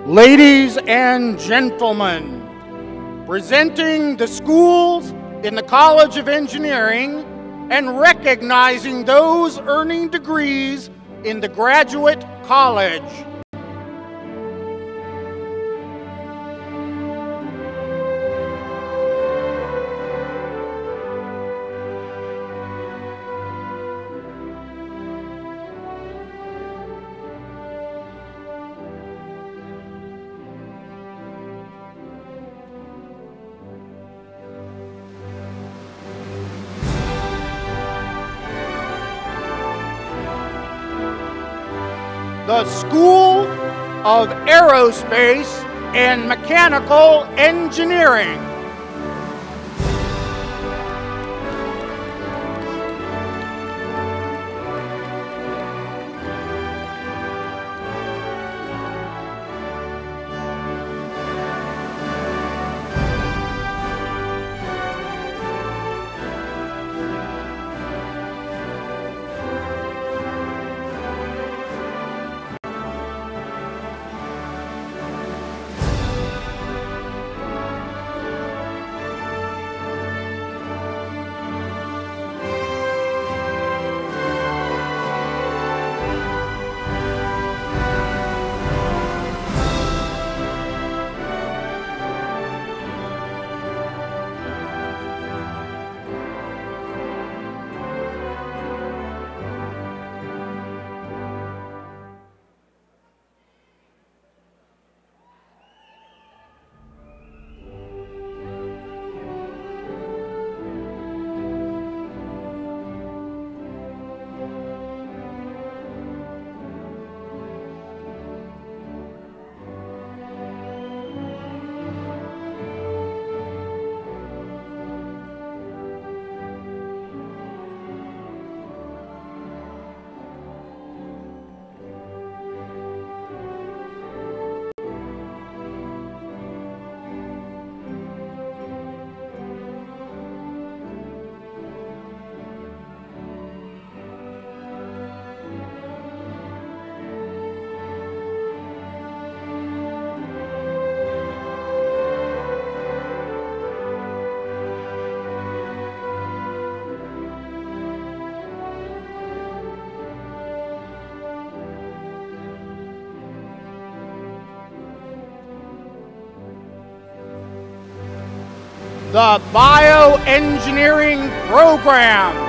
Ladies and gentlemen, presenting the schools in the College of Engineering and recognizing those earning degrees in the Graduate College. The School of Aerospace and Mechanical Engineering. The Bioengineering Program.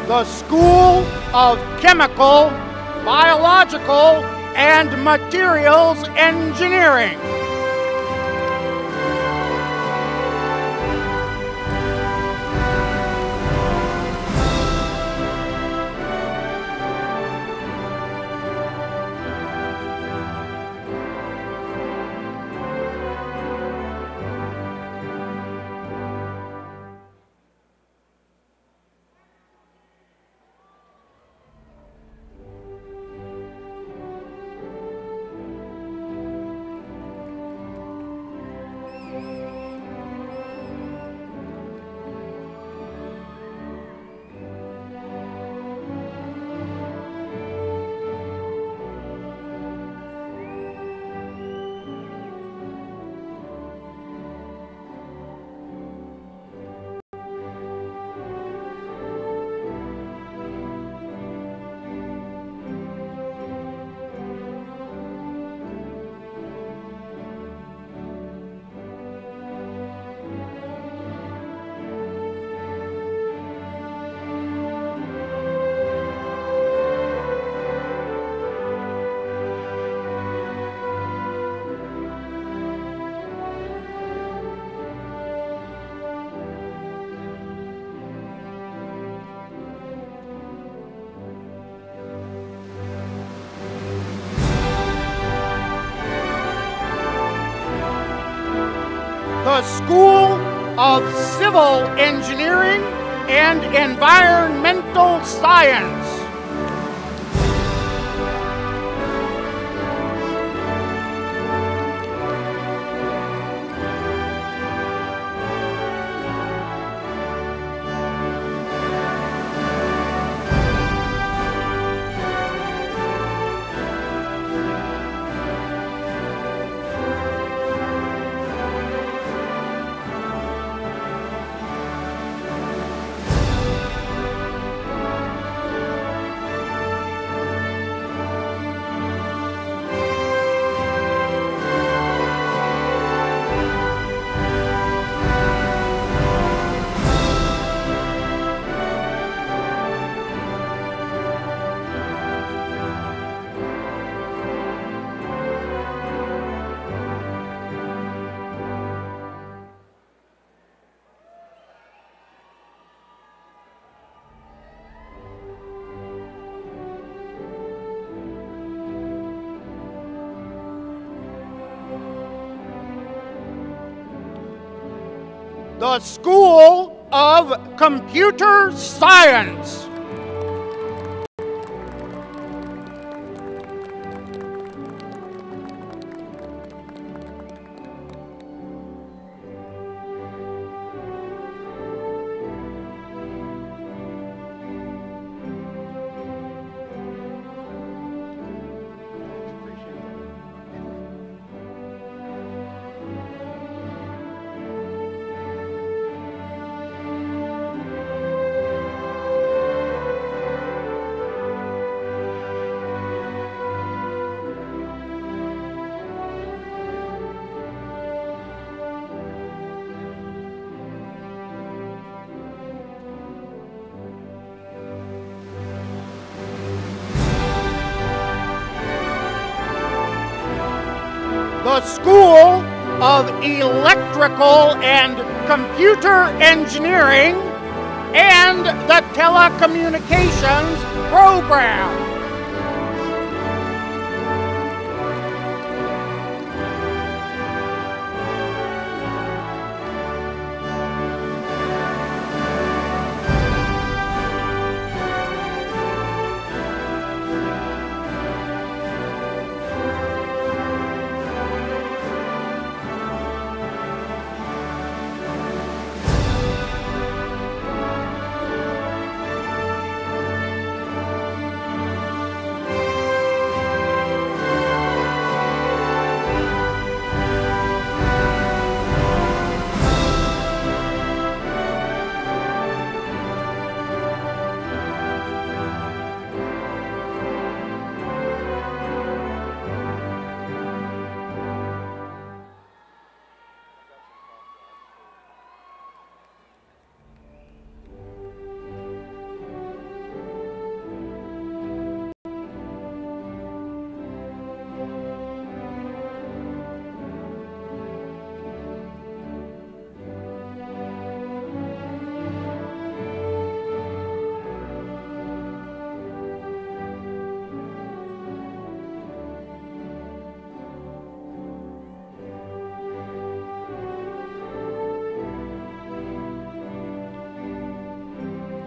The School of Chemical, Biological, and Materials Engineering. the School of Civil Engineering and Environmental Science. The School of Computer Science. The School of Electrical and Computer Engineering and the Telecommunications Program.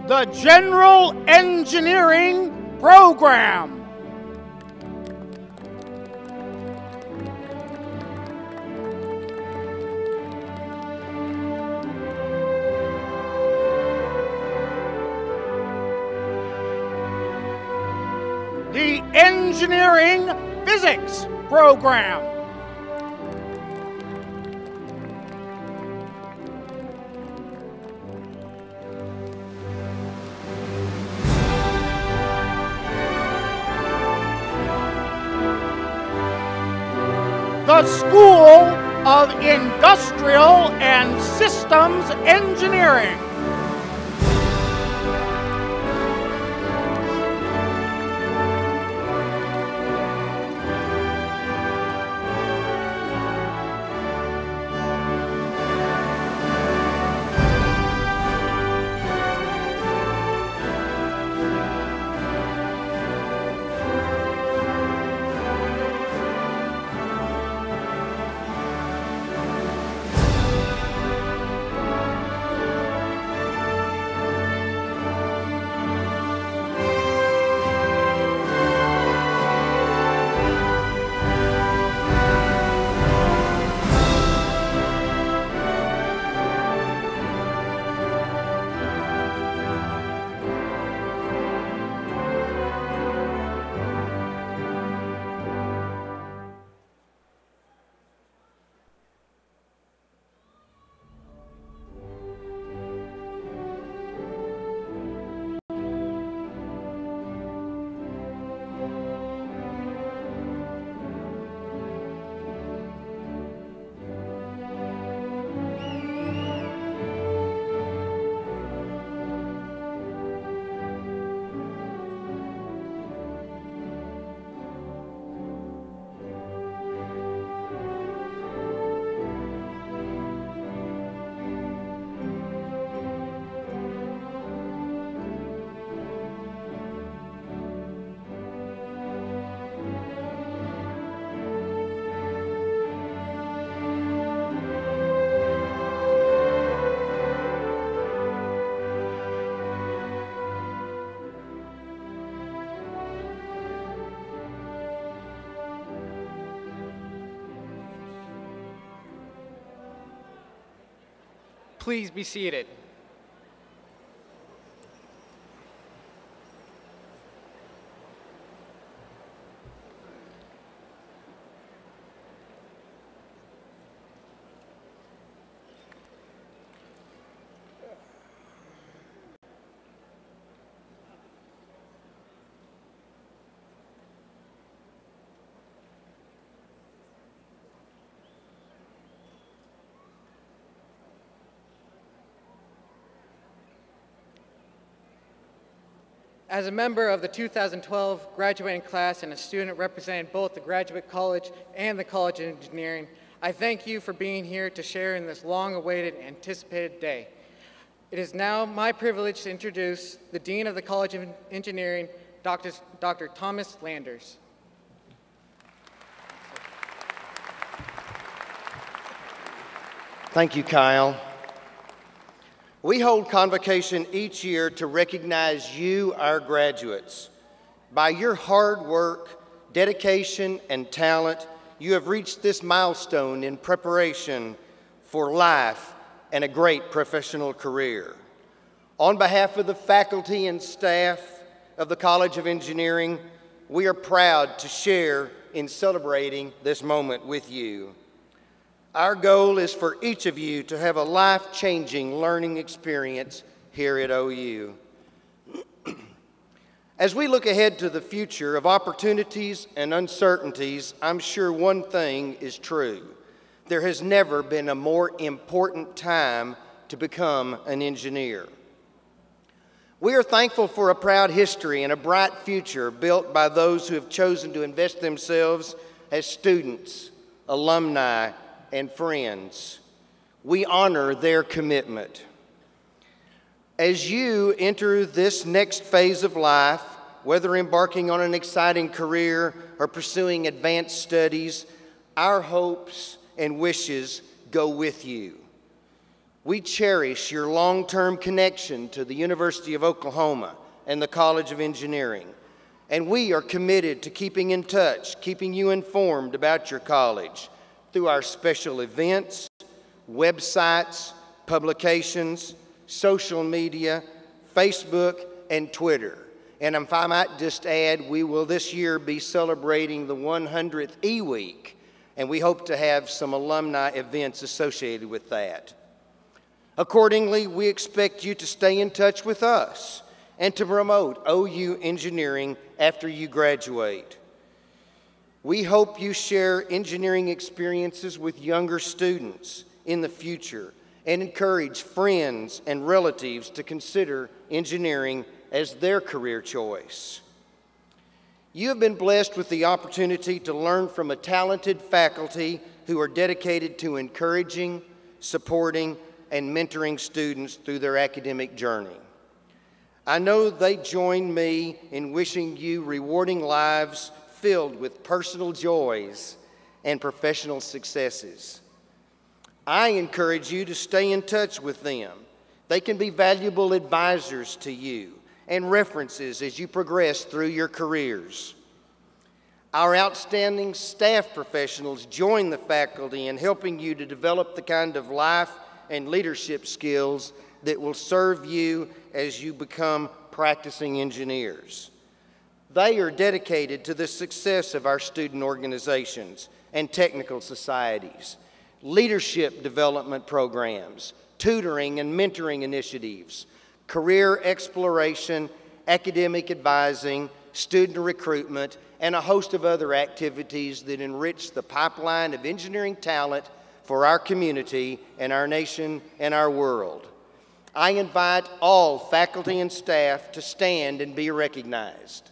The General Engineering Program. The Engineering Physics Program. The School of Industrial and Systems Engineering. Please be seated. As a member of the 2012 graduating class and a student representing both the Graduate College and the College of Engineering, I thank you for being here to share in this long-awaited and anticipated day. It is now my privilege to introduce the Dean of the College of Engineering, Dr. Thomas Landers. Thank you, Kyle. We hold Convocation each year to recognize you, our graduates. By your hard work, dedication, and talent, you have reached this milestone in preparation for life and a great professional career. On behalf of the faculty and staff of the College of Engineering, we are proud to share in celebrating this moment with you. Our goal is for each of you to have a life-changing learning experience here at OU. As we look ahead to the future of opportunities and uncertainties, I'm sure one thing is true. There has never been a more important time to become an engineer. We are thankful for a proud history and a bright future built by those who have chosen to invest themselves as students, alumni, and friends. We honor their commitment. As you enter this next phase of life, whether embarking on an exciting career or pursuing advanced studies, our hopes and wishes go with you. We cherish your long-term connection to the University of Oklahoma and the College of Engineering, and we are committed to keeping in touch, keeping you informed about your college through our special events, websites, publications, social media, Facebook, and Twitter. And if I might just add, we will this year be celebrating the 100th E-Week, and we hope to have some alumni events associated with that. Accordingly, we expect you to stay in touch with us and to promote OU Engineering after you graduate. We hope you share engineering experiences with younger students in the future and encourage friends and relatives to consider engineering as their career choice. You have been blessed with the opportunity to learn from a talented faculty who are dedicated to encouraging, supporting, and mentoring students through their academic journey. I know they join me in wishing you rewarding lives filled with personal joys and professional successes. I encourage you to stay in touch with them. They can be valuable advisors to you and references as you progress through your careers. Our outstanding staff professionals join the faculty in helping you to develop the kind of life and leadership skills that will serve you as you become practicing engineers. They are dedicated to the success of our student organizations and technical societies, leadership development programs, tutoring and mentoring initiatives, career exploration, academic advising, student recruitment, and a host of other activities that enrich the pipeline of engineering talent for our community and our nation and our world. I invite all faculty and staff to stand and be recognized.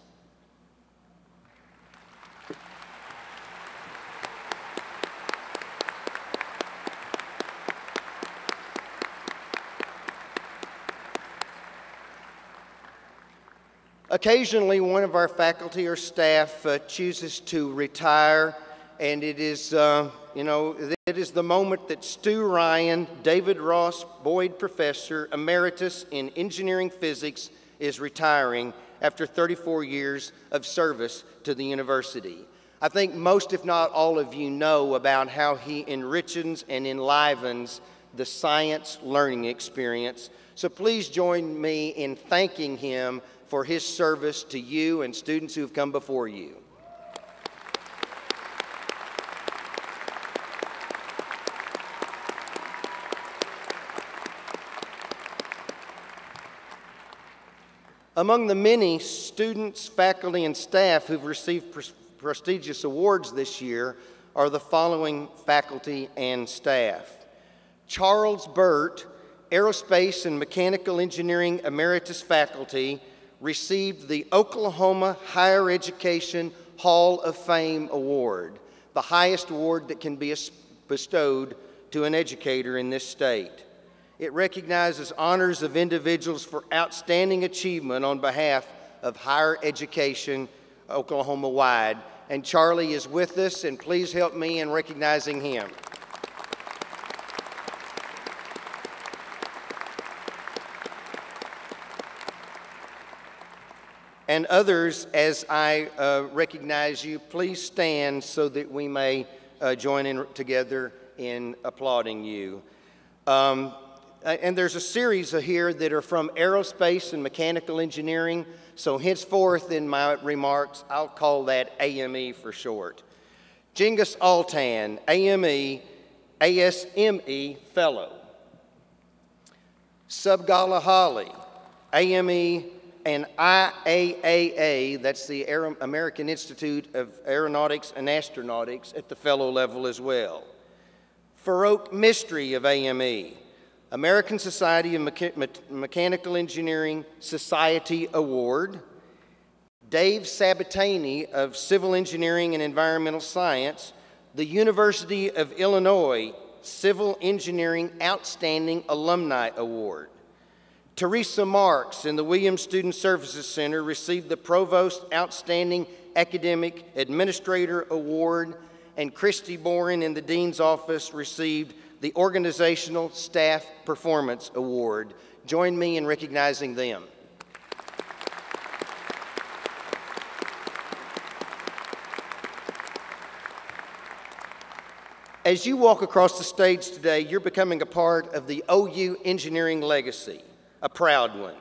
Occasionally, one of our faculty or staff chooses to retire, and it is, it is the moment that Stu Ryan, David Ross Boyd Professor Emeritus in Engineering Physics, is retiring after 34 years of service to the university. I think most, if not all of you, know about how he enriches and enlivens the science learning experience. So please join me in thanking him for his service to you and students who have come before you. Among the many students, faculty, and staff who've received prestigious awards this year are the following faculty and staff. Charles Burt, Aerospace and Mechanical Engineering Emeritus Faculty, received the Oklahoma Higher Education Hall of Fame Award, the highest award that can be bestowed to an educator in this state. It recognizes honors of individuals for outstanding achievement on behalf of higher education Oklahoma-wide. And Charlie is with us, and please help me in recognizing him. And others, as I recognize you, please stand so that we may join in together in applauding you. And there's a series here that are from aerospace and mechanical engineering, so henceforth in my remarks, I'll call that AME for short. Genghis Altan, AME, ASME Fellow. Subgala Holly, AME and IAAA, that's the American Institute of Aeronautics and Astronautics, at the fellow level as well. Farouk Mystery of AME, American Society of Mechanical Engineering Society Award. Dave Sabatini of Civil Engineering and Environmental Science, the University of Illinois Civil Engineering Outstanding Alumni Award. Teresa Marks in the Williams Student Services Center received the Provost Outstanding Academic Administrator Award, and Christy Boren in the Dean's Office received the Organizational Staff Performance Award. Join me in recognizing them. As you walk across the stage today, you're becoming a part of the OU engineering legacy, a proud one.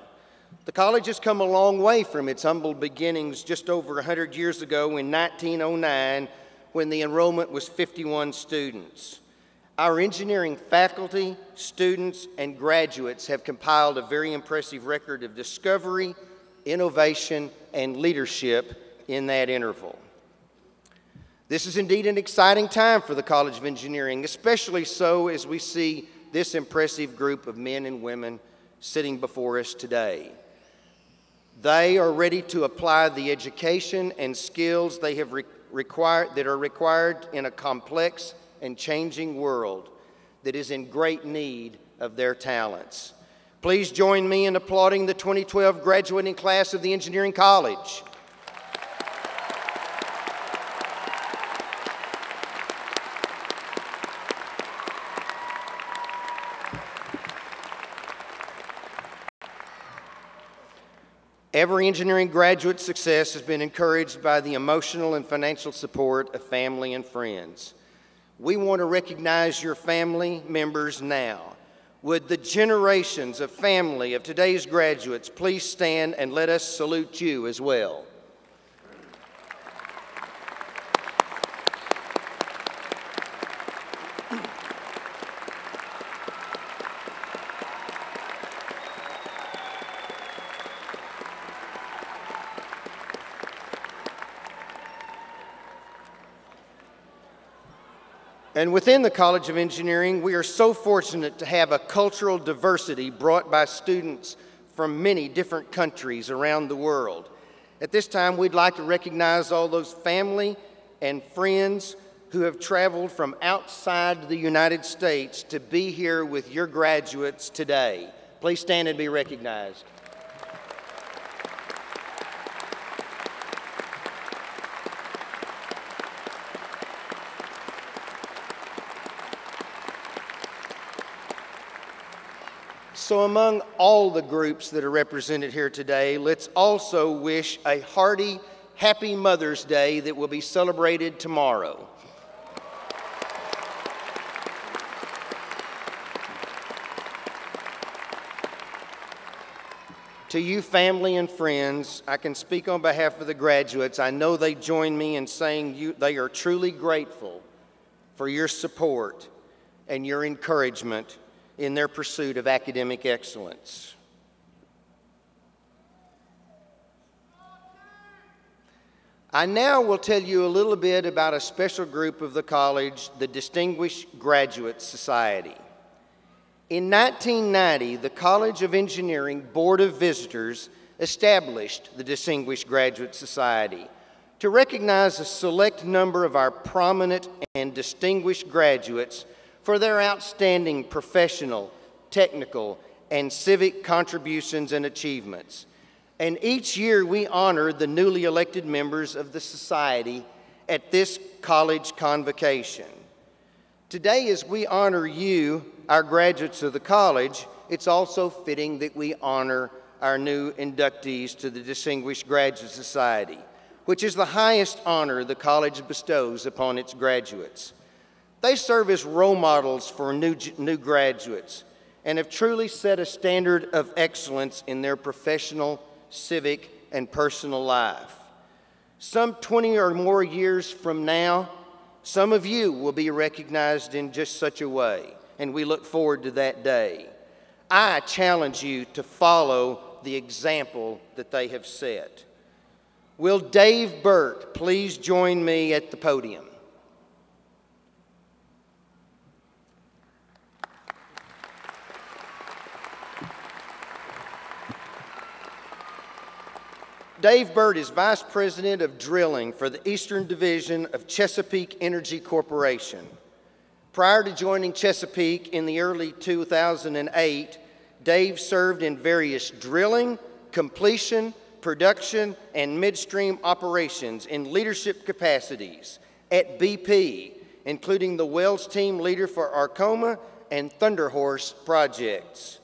The college has come a long way from its humble beginnings just over 100 years ago in 1909, when the enrollment was 51 students. Our engineering faculty, students, and graduates have compiled a very impressive record of discovery, innovation, and leadership in that interval. This is indeed an exciting time for the College of Engineering, especially so as we see this impressive group of men and women sitting before us today. They are ready to apply the education and skills they have that are required in a complex and changing world that is in great need of their talents. Please join me in applauding the 2012 graduating class of the Engineering College. Every engineering graduate's success has been encouraged by the emotional and financial support of family and friends. We want to recognize your family members now. Would the generations of family of today's graduates please stand and let us salute you as well. And within the College of Engineering, we are so fortunate to have a cultural diversity brought by students from many different countries around the world. At this time, we'd like to recognize all those family and friends who have traveled from outside the United States to be here with your graduates today. Please stand and be recognized. So among all the groups that are represented here today, let's also wish a hearty, happy Mother's Day that will be celebrated tomorrow. To you, family and friends, I can speak on behalf of the graduates. I know they join me in saying they are truly grateful for your support and your encouragement in their pursuit of academic excellence. I now will tell you a little bit about a special group of the college, the Distinguished Graduate Society. In 1990, the College of Engineering Board of Visitors established the Distinguished Graduate Society to recognize a select number of our prominent and distinguished graduates for their outstanding professional, technical, and civic contributions and achievements. And each year we honor the newly elected members of the Society at this college convocation. Today, as we honor you, our graduates of the college, it's also fitting that we honor our new inductees to the Distinguished Graduate Society, which is the highest honor the college bestows upon its graduates. They serve as role models for new graduates and have truly set a standard of excellence in their professional, civic, and personal life. Some 20 or more years from now, some of you will be recognized in just such a way, and we look forward to that day. I challenge you to follow the example that they have set. Will Dave Burt please join me at the podium? Dave Burt is Vice President of Drilling for the Eastern Division of Chesapeake Energy Corporation. Prior to joining Chesapeake in the early 2008, Dave served in various drilling, completion, production, and midstream operations in leadership capacities at BP, including the Wells Team Leader for Arkoma and Thunder Horse projects.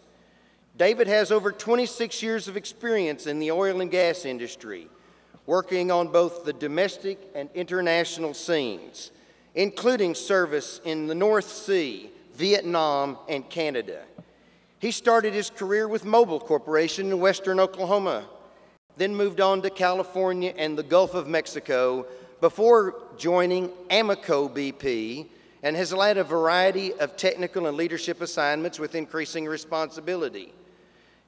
David has over 26 years of experience in the oil and gas industry, working on both the domestic and international scenes, including service in the North Sea, Vietnam, and Canada. He started his career with Mobil Corporation in western Oklahoma, then moved on to California and the Gulf of Mexico before joining Amoco BP, and has led a variety of technical and leadership assignments with increasing responsibility.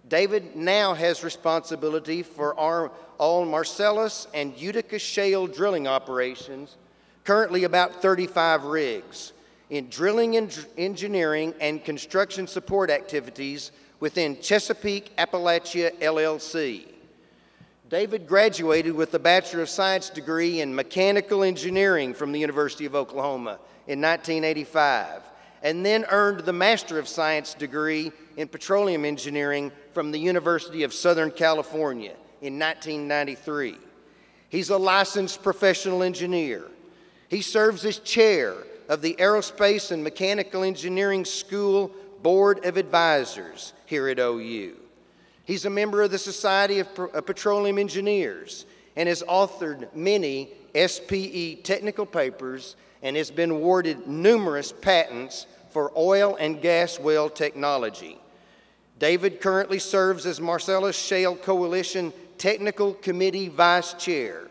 David now has responsibility for all Marcellus and Utica shale drilling operations, currently about 35 rigs, in drilling and engineering and construction support activities within Chesapeake Appalachia LLC. David graduated with a Bachelor of Science degree in Mechanical Engineering from the University of Oklahoma in 1985, and then earned the Master of Science degree in Petroleum Engineering from the University of Southern California in 1993. He's a licensed professional engineer. He serves as chair of the Aerospace and Mechanical Engineering School Board of Advisors here at OU. He's a member of the Society of Petroleum Engineers and has authored many SPE technical papers and has been awarded numerous patents for oil and gas well technology. David currently serves as Marcellus Shale Coalition Technical Committee Vice Chair.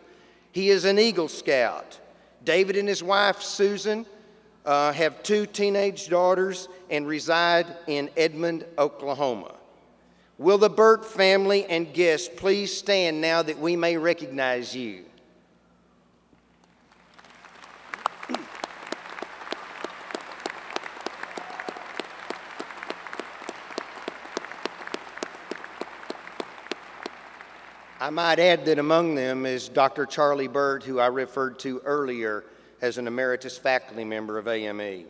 He is an Eagle Scout. David and his wife, Susan, have 2 teenage daughters and reside in Edmond, Oklahoma. Will the Burt family and guests please stand now that we may recognize you? I might add that among them is Dr. Charlie Burt, who I referred to earlier as an emeritus faculty member of AME.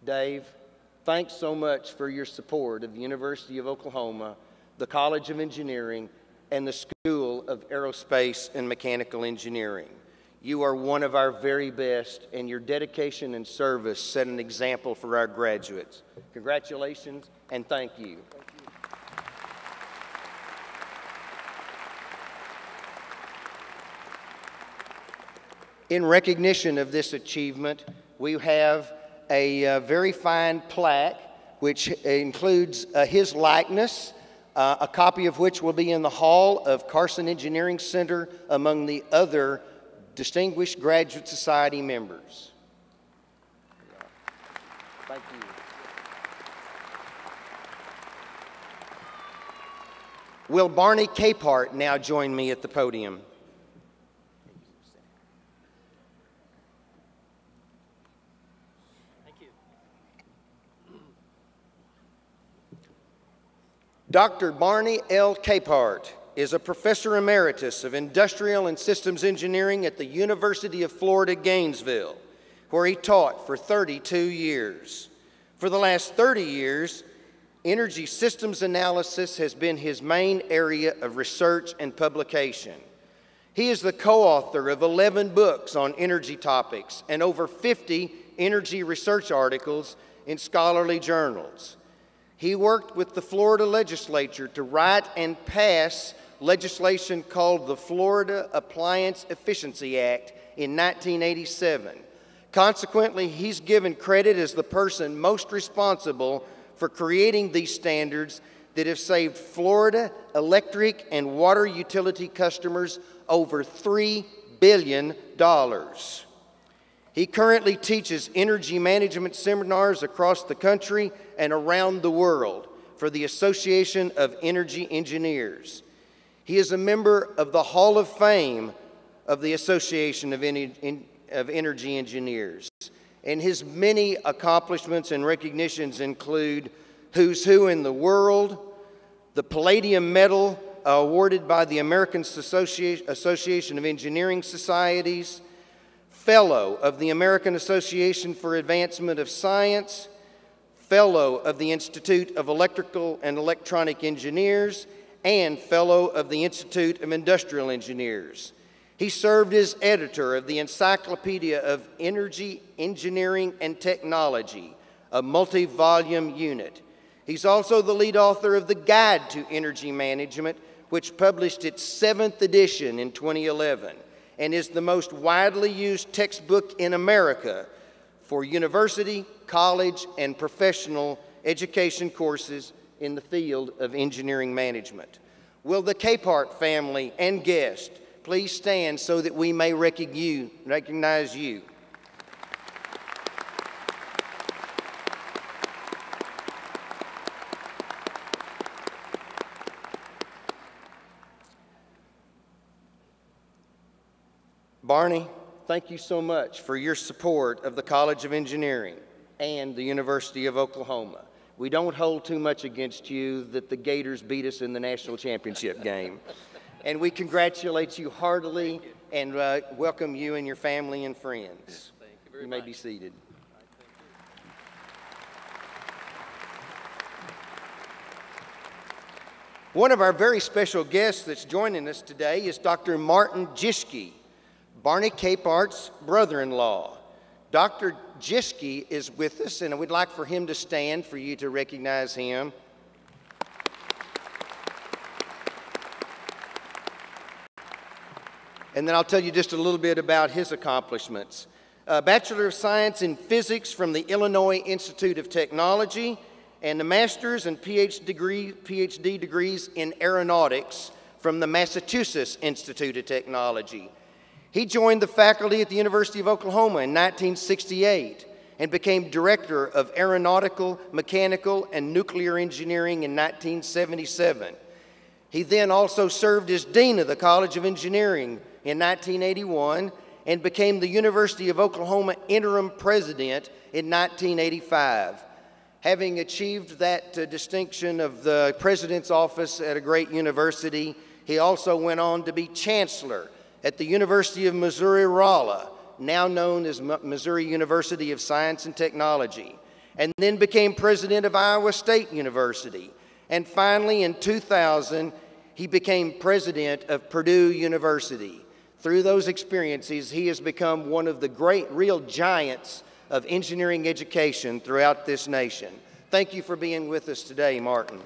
Dave, thanks so much for your support of the University of Oklahoma, the College of Engineering, and the School of Aerospace and Mechanical Engineering. You are one of our very best, and your dedication and service set an example for our graduates. Congratulations, and thank you. In recognition of this achievement, we have a very fine plaque which includes his likeness, a copy of which will be in the hall of Carson Engineering Center among the other distinguished Graduate Society members. Thank you. Will Barney Capehart now join me at the podium? Thank you. Dr. Barney L. Capehart is a professor emeritus of industrial and systems engineering at the University of Florida, Gainesville, where he taught for 32 years. For the last 30 years, energy systems analysis has been his main area of research and publication. He is the co-author of 11 books on energy topics and over 50 energy research articles in scholarly journals. He worked with the Florida legislature to write and pass legislation called the Florida Appliance Efficiency Act in 1987. Consequently, he's given credit as the person most responsible for creating these standards that have saved Florida electric and water utility customers over $3 billion. He currently teaches energy management seminars across the country and around the world for the Association of Energy Engineers. He is a member of the Hall of Fame of the Association of Energy Engineers. And his many accomplishments and recognitions include Who's Who in the World, the Palladium Medal awarded by the American Association of Engineering Societies, Fellow of the American Association for Advancement of Science, Fellow of the Institute of Electrical and Electronic Engineers, and Fellow of the Institute of Industrial Engineers. He served as editor of the Encyclopedia of Energy, Engineering, and Technology, a multi-volume unit. He's also the lead author of the Guide to Energy Management, which published its 7th edition in 2011, and is the most widely used textbook in America for university, college, and professional education courses in the field of engineering management. Will the Capehart family and guests please stand so that we may recognize you. Barney, thank you so much for your support of the College of Engineering and the University of Oklahoma. We don't hold too much against you that the Gators beat us in the national championship game. And we congratulate you heartily and welcome you and your family and friends. Thank you very much. You may be seated. One of our very special guests that's joining us today is Dr. Martin Jischke, Barney Capehart's brother-in-law. Dr. Jischke is with us, and we'd like for him to stand for you to recognize him. And then I'll tell you just a little bit about his accomplishments. Bachelor of Science in Physics from the Illinois Institute of Technology, and the Master's and PhD degrees in Aeronautics from the Massachusetts Institute of Technology. He joined the faculty at the University of Oklahoma in 1968 and became Director of Aeronautical, Mechanical, and Nuclear Engineering in 1977. He then also served as Dean of the College of Engineering in 1981 and became the University of Oklahoma Interim President in 1985. Having achieved that distinction of the President's office at a great university, he also went on to be Chancellor at the University of Missouri-Rolla, now known as Missouri University of Science and Technology, and then became President of Iowa State University. And finally, in 2000, he became President of Purdue University. Through those experiences, he has become one of the great real giants of engineering education throughout this nation. Thank you for being with us today, Martin.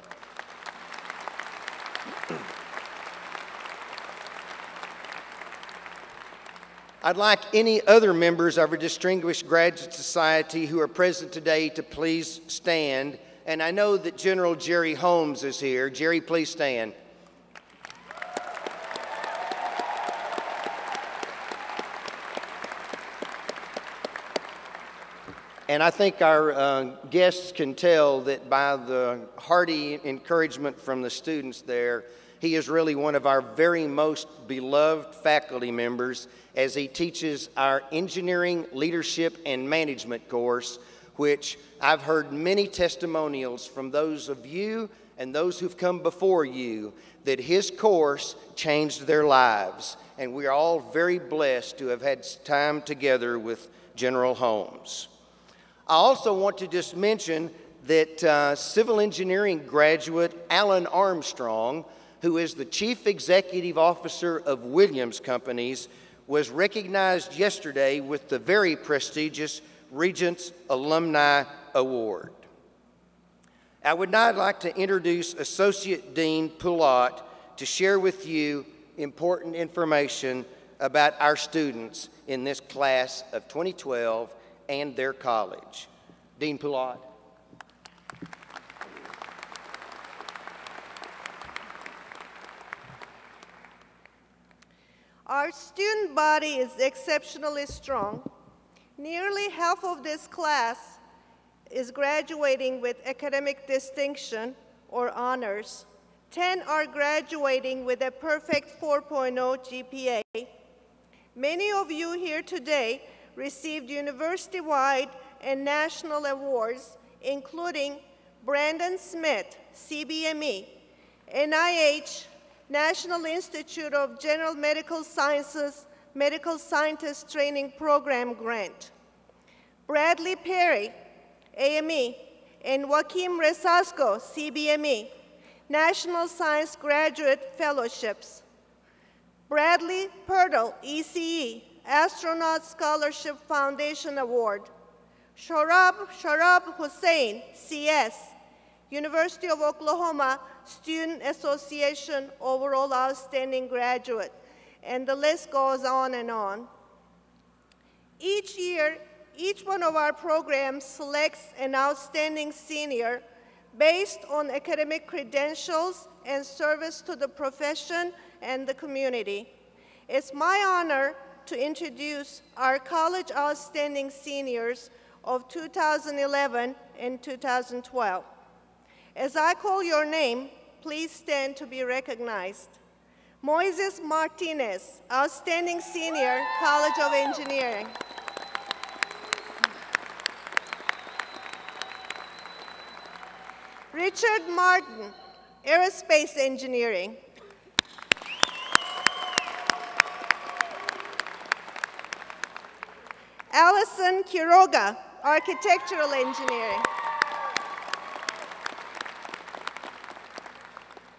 I'd like any other members of our distinguished graduate society who are present today to please stand And I know that General Jerry Holmes is here. Jerry, please stand. And I think our guests can tell that by the hearty encouragement from the students there, he is really one of our very most beloved faculty members as he teaches our Engineering, Leadership, and Management course, which I've heard many testimonials from those of you and those who've come before you that his course changed their lives. And we are all very blessed to have had time together with General Holmes. I also want to just mention that civil engineering graduate Alan Armstrong, who is the Chief Executive Officer of Williams Companies, was recognized yesterday with the very prestigious Regents Alumni Award. I would now like to introduce Associate Dean Poulat to share with you important information about our students in this class of 2012 and their college. Dean Poulat. Our student body is exceptionally strong. Nearly half of this class is graduating with academic distinction or honors. 10 are graduating with a perfect 4.0 GPA. Many of you here today received university-wide and national awards, including Brandon Smith, CBME, NIH, National Institute of General Medical Sciences Medical Scientist Training Program grant. Bradley Perry, AME, and Joaquim Resasco, CBME, National Science Graduate Fellowships. Bradley Purtle, ECE, Astronaut Scholarship Foundation Award. Sharab Hussain, CS, University of Oklahoma Student Association Overall Outstanding Graduate, and the list goes on and on. Each year, each one of our programs selects an outstanding senior based on academic credentials and service to the profession and the community. It's my honor to introduce our college outstanding seniors of 2011 and 2012. As I call your name, please stand to be recognized. Moises Martinez, outstanding senior, College of Engineering. Richard Martin, Aerospace Engineering. Allison Quiroga, Architectural Engineering.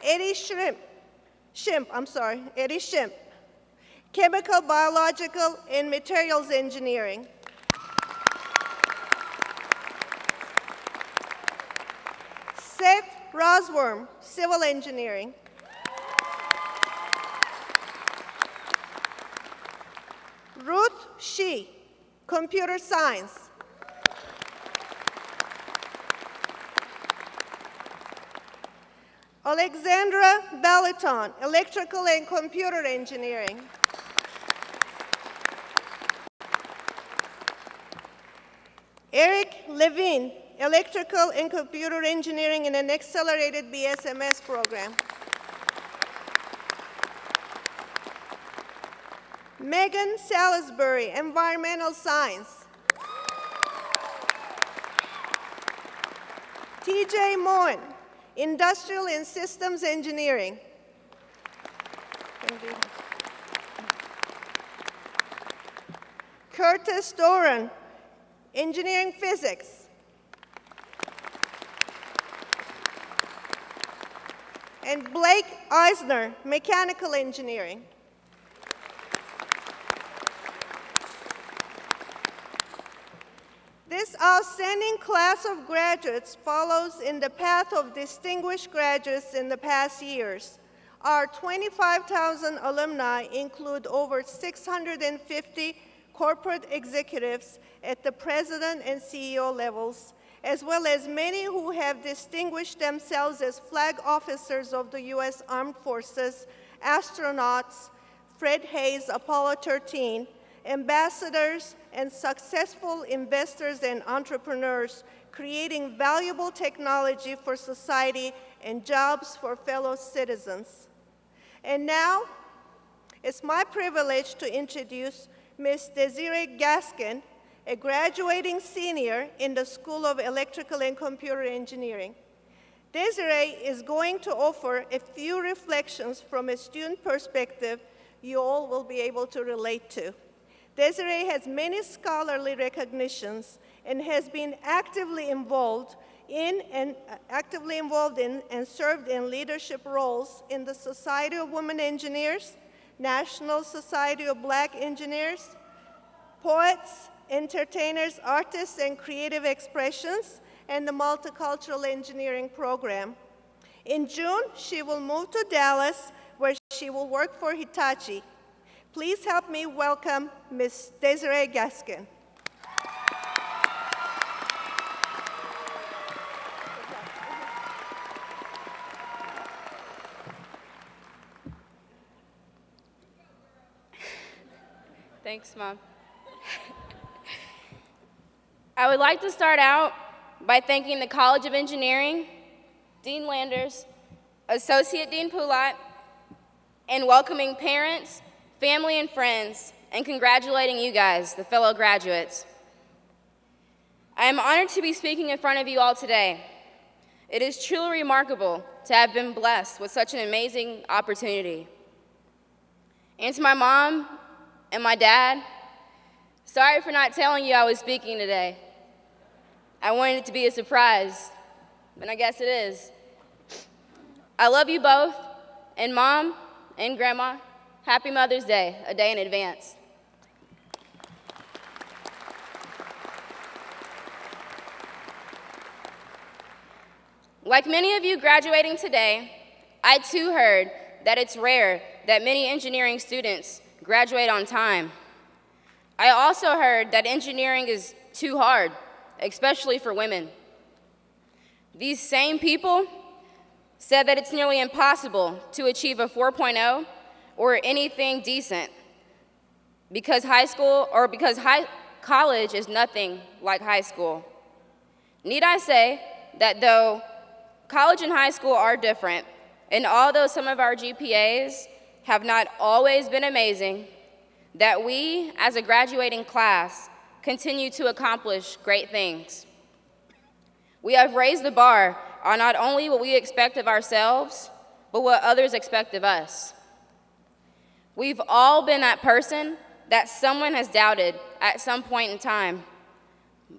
Eddie Shimp, Chemical, Biological, and Materials Engineering. Seth Rosworm, Civil Engineering. Ruth Shee, Computer Science. Alexandra Balaton, Electrical and Computer Engineering. Eric Levine, Electrical and Computer Engineering in an accelerated BSMS program. Megan Salisbury, Environmental Science. TJ Moen, Industrial and Systems Engineering. Curtis Doran, Engineering Physics. And Blake Eisner, Mechanical Engineering. This outstanding class of graduates follows in the path of distinguished graduates in the past years. Our 25,000 alumni include over 650 corporate executives at the president and CEO levels, as well as many who have distinguished themselves as flag officers of the U.S. Armed Forces, astronauts, Fred Hayes, Apollo 13, ambassadors, and successful investors and entrepreneurs, creating valuable technology for society and jobs for fellow citizens. And now, it's my privilege to introduce Ms. Desiree Gaskin, a graduating senior in the School of Electrical and Computer Engineering. Desiree is going to offer a few reflections from a student perspective you all will be able to relate to. Desiree has many scholarly recognitions and has been actively involved in and served in leadership roles in the Society of Women Engineers, National Society of Black Engineers, Poets, Entertainers, Artists, and Creative Expressions, and the Multicultural Engineering Program. In June, she will move to Dallas, where she will work for Hitachi. Please help me welcome Ms. Desiree Gaskin. Thanks, Mom. I would like to start out by thanking the College of Engineering, Dean Landers, Associate Dean Poulat, and welcoming parents, family, and friends, and congratulating you guys, the fellow graduates. I am honored to be speaking in front of you all today. It is truly remarkable to have been blessed with such an amazing opportunity. And to my mom and my dad, sorry for not telling you I was speaking today. I wanted it to be a surprise, and I guess it is. I love you both, and Mom and Grandma, happy Mother's Day, a day in advance. Like many of you graduating today, I too heard that it's rare that many engineering students graduate on time. I also heard that engineering is too hard, especially for women. These same people said that it's nearly impossible to achieve a 4.0 or anything decent because college is nothing like high school. Need I say that though college and high school are different, and although some of our GPAs have not always been amazing, that we, as a graduating class, continue to accomplish great things. We have raised the bar on not only what we expect of ourselves, but what others expect of us. We've all been that person that someone has doubted at some point in time.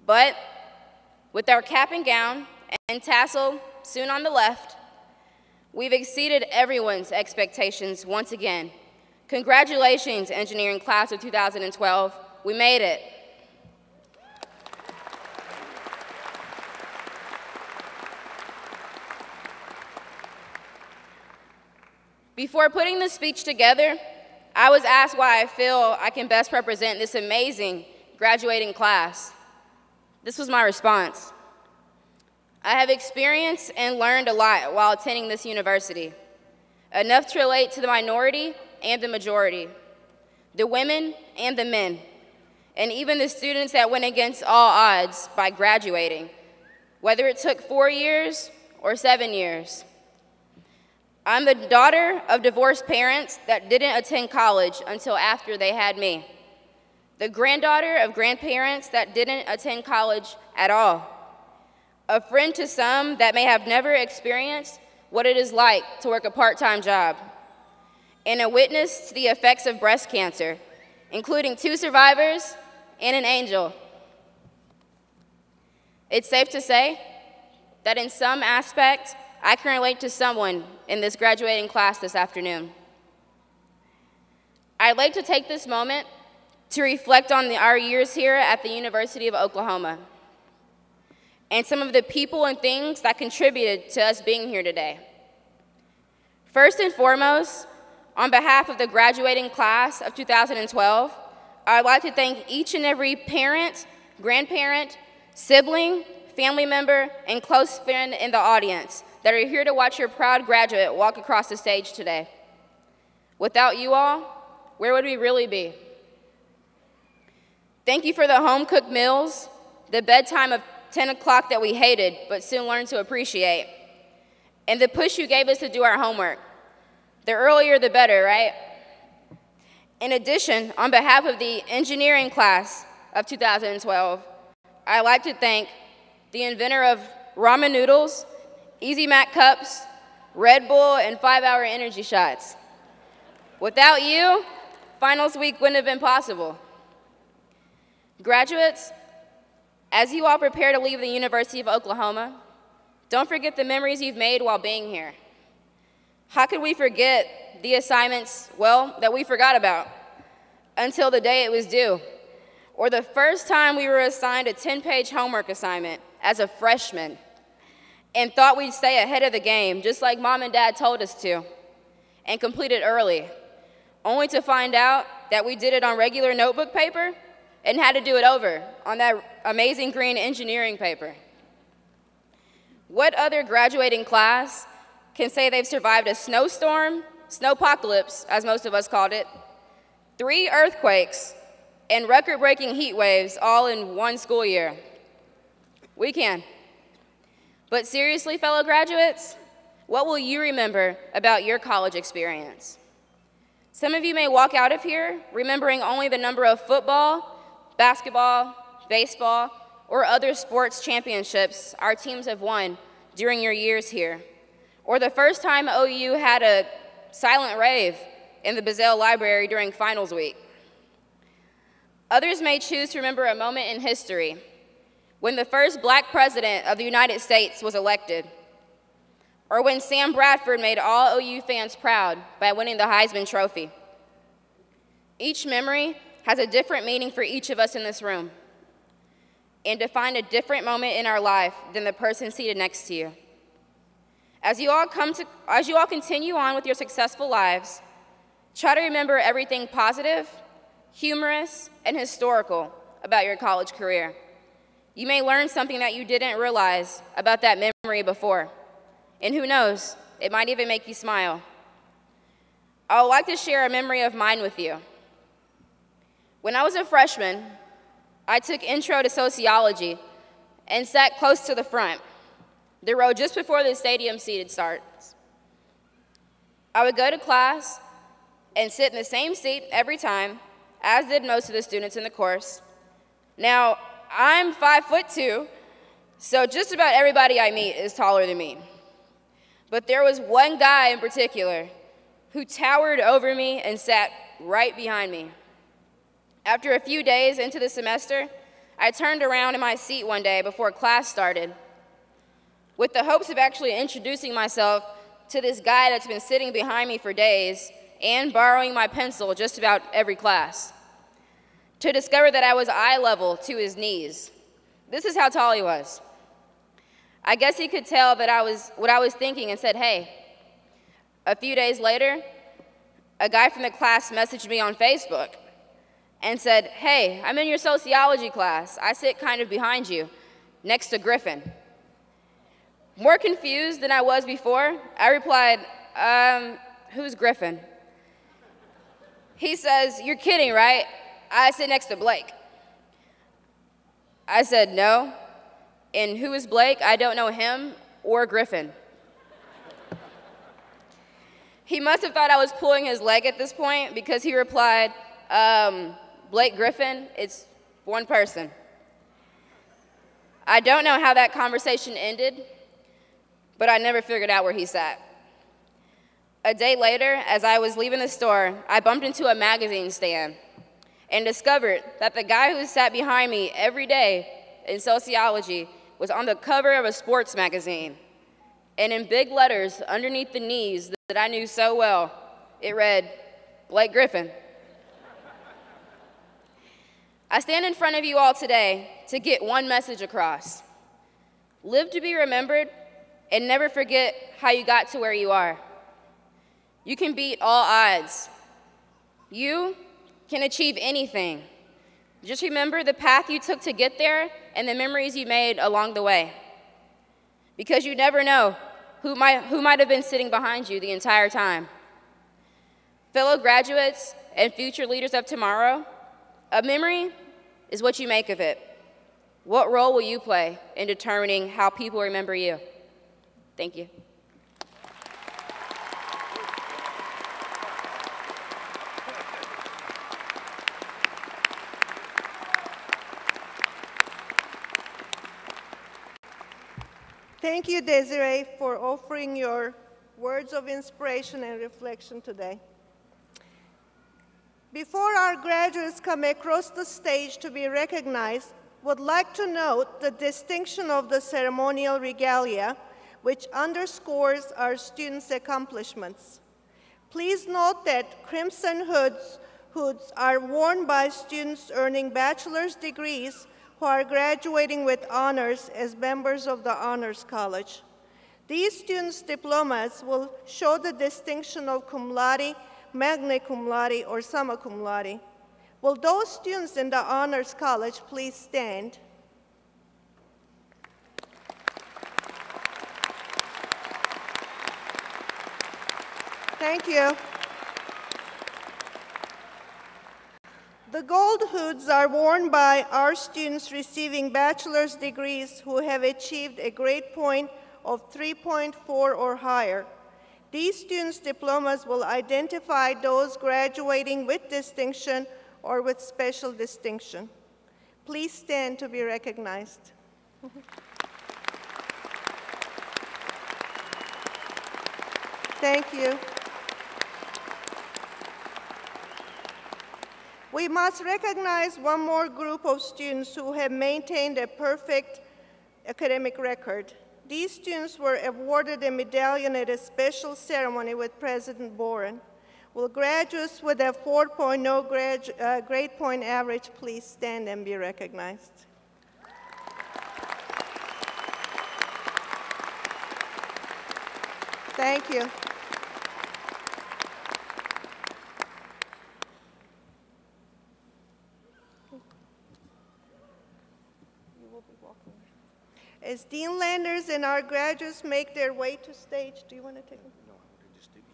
But with our cap and gown and tassel soon on the left, we've exceeded everyone's expectations once again. Congratulations, engineering class of 2012. We made it. Before putting this speech together, I was asked why I feel I can best represent this amazing graduating class. This was my response. I have experienced and learned a lot while attending this university, enough to relate to the minority and the majority, the women and the men, and even the students that went against all odds by graduating, whether it took 4 years or 7 years. I'm the daughter of divorced parents that didn't attend college until after they had me, the granddaughter of grandparents that didn't attend college at all, a friend to some that may have never experienced what it is like to work a part-time job, and a witness to the effects of breast cancer, including 2 survivors and an angel. It's safe to say that in some aspect, I can relate to someone in this graduating class this afternoon. I'd like to take this moment to reflect on our years here at the University of Oklahoma and some of the people and things that contributed to us being here today. First and foremost, on behalf of the graduating class of 2012, I'd like to thank each and every parent, grandparent, sibling, family member, and close friend in the audience that are here to watch your proud graduate walk across the stage today. Without you all, where would we really be? Thank you for the home-cooked meals, the bedtime of 10 o'clock that we hated but soon learned to appreciate, and the push you gave us to do our homework. The earlier the better, right? In addition, on behalf of the engineering class of 2012, I'd like to thank the inventor of ramen noodles, Easy Mac cups, Red Bull, and 5-hour energy shots. Without you, finals week wouldn't have been possible. Graduates, as you all prepare to leave the University of Oklahoma, don't forget the memories you've made while being here. How could we forget the assignments, well, that we forgot about until the day it was due, or the first time we were assigned a 10-page homework assignment as a freshman and thought we'd stay ahead of the game, just like Mom and Dad told us to, and complete it early, only to find out that we did it on regular notebook paper and had to do it over on that amazing green engineering paper. What other graduating class can say they've survived a snowstorm, snowpocalypse, as most of us called it, 3 earthquakes, and record-breaking heat waves all in one school year? We can. But seriously, fellow graduates, what will you remember about your college experience? Some of you may walk out of here remembering only the number of football, basketball, baseball, or other sports championships our teams have won during your years here, or the first time OU had a silent rave in the Bazell Library during finals week. Others may choose to remember a moment in history when the first black president of the United States was elected, or when Sam Bradford made all OU fans proud by winning the Heisman Trophy. Each memory has a different meaning for each of us in this room and define a different moment in our life than the person seated next to you. As you all continue on with your successful lives, try to remember everything positive, humorous, and historical about your college career. You may learn something that you didn't realize about that memory before. And who knows, it might even make you smile. I would like to share a memory of mine with you. When I was a freshman, I took Intro to Sociology and sat close to the front, the row just before the stadium seated starts. I would go to class and sit in the same seat every time, as did most of the students in the course. Now, I'm 5'2", so just about everybody I meet is taller than me. But there was one guy in particular who towered over me and sat right behind me. After a few days into the semester, I turned around in my seat one day before class started with the hopes of actually introducing myself to this guy that's been sitting behind me for days and borrowing my pencil just about every class, to discover that I was eye level to his knees. This is how tall he was. I guess he could tell that what I was thinking and said, hey. A few days later, a guy from the class messaged me on Facebook and said, hey, I'm in your sociology class. I sit kind of behind you, next to Griffin. More confused than I was before, I replied, who's Griffin? He says, you're kidding, right? I sit next to Blake. I said, no. And who is Blake? I don't know him or Griffin. He must have thought I was pulling his leg at this point because he replied, Blake Griffin, it's one person. I don't know how that conversation ended, but I never figured out where he sat. A day later, as I was leaving the store, I bumped into a magazine stand and discovered that the guy who sat behind me every day in sociology was on the cover of a sports magazine. And in big letters underneath the knees that I knew so well, it read, Blake Griffin. I stand in front of you all today to get one message across. Live to be remembered and never forget how you got to where you are. You can beat all odds. You can achieve anything. Just remember the path you took to get there and the memories you made along the way. Because you never know who might have been sitting behind you the entire time. Fellow graduates and future leaders of tomorrow, a memory is what you make of it. What role will you play in determining how people remember you? Thank you. Thank you, Desiree, for offering your words of inspiration and reflection today. Before our graduates come across the stage to be recognized, would like to note the distinction of the ceremonial regalia, which underscores our students' accomplishments. Please note that crimson hoods are worn by students earning bachelor's degrees who are graduating with honors as members of the Honors College. These students' diplomas will show the distinction of cum laude, magna cum laude, or summa cum laude. Will those students in the Honors College please stand? Thank you. The gold hoods are worn by our students receiving bachelor's degrees who have achieved a grade point of 3.4 or higher. These students' diplomas will identify those graduating with distinction or with special distinction. Please stand to be recognized. Thank you. We must recognize one more group of students who have maintained a perfect academic record. These students were awarded a medallion at a special ceremony with President Boren. Will graduates with a 4.0 grade point average please stand and be recognized? Thank you. As Dean Landers and our graduates make their way to stage, do you want to take them? No,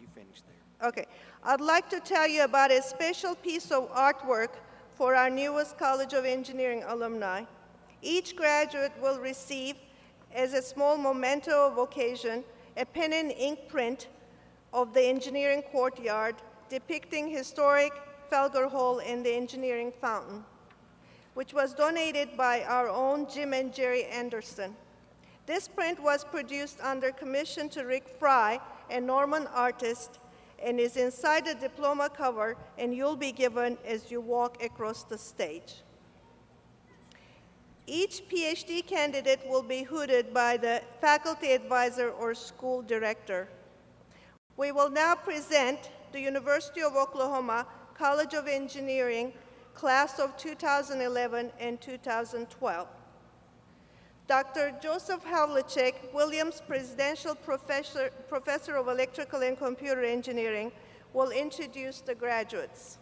you finish there. Okay. I'd like to tell you about a special piece of artwork for our newest College of Engineering alumni. Each graduate will receive, as a small memento of occasion, a pen and ink print of the engineering courtyard depicting historic Felger Hall and the engineering fountain, which was donated by our own Jim and Jerry Anderson. This print was produced under commission to Rick Fry, a Norman artist, and is inside the diploma cover, and you'll be given as you walk across the stage. Each PhD candidate will be hooded by the faculty advisor or school director. We will now present the University of Oklahoma College of Engineering class of 2011 and 2012. Dr. Joseph Havlicek, Williams Presidential Professor of Electrical and Computer Engineering, will introduce the graduates.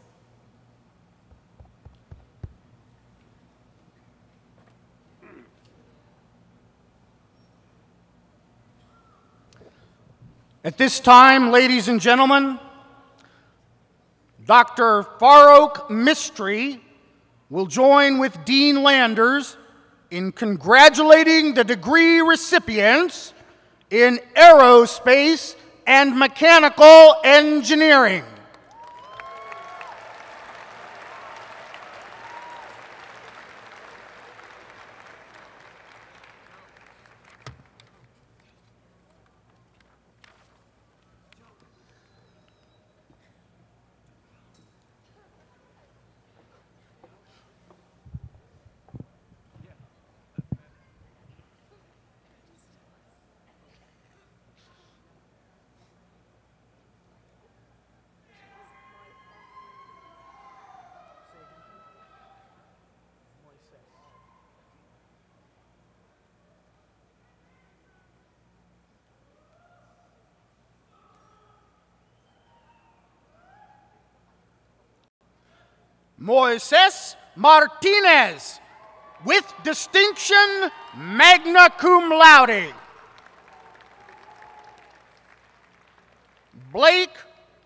At this time, ladies and gentlemen, Dr. Farouk Mistry will join with Dean Landers in congratulating the degree recipients in aerospace and mechanical engineering. Moises Martinez, With distinction, magna cum laude. Blake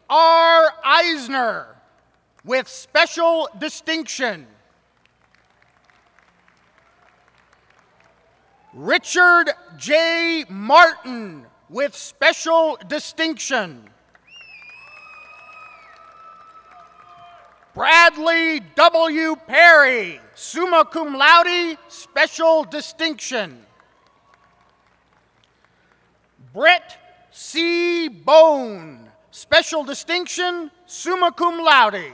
R. Eisner, with special distinction. Richard J. Martin, with special distinction. Bradley W. Perry, summa cum laude, special distinction. Brett C. Bone, special distinction, summa cum laude.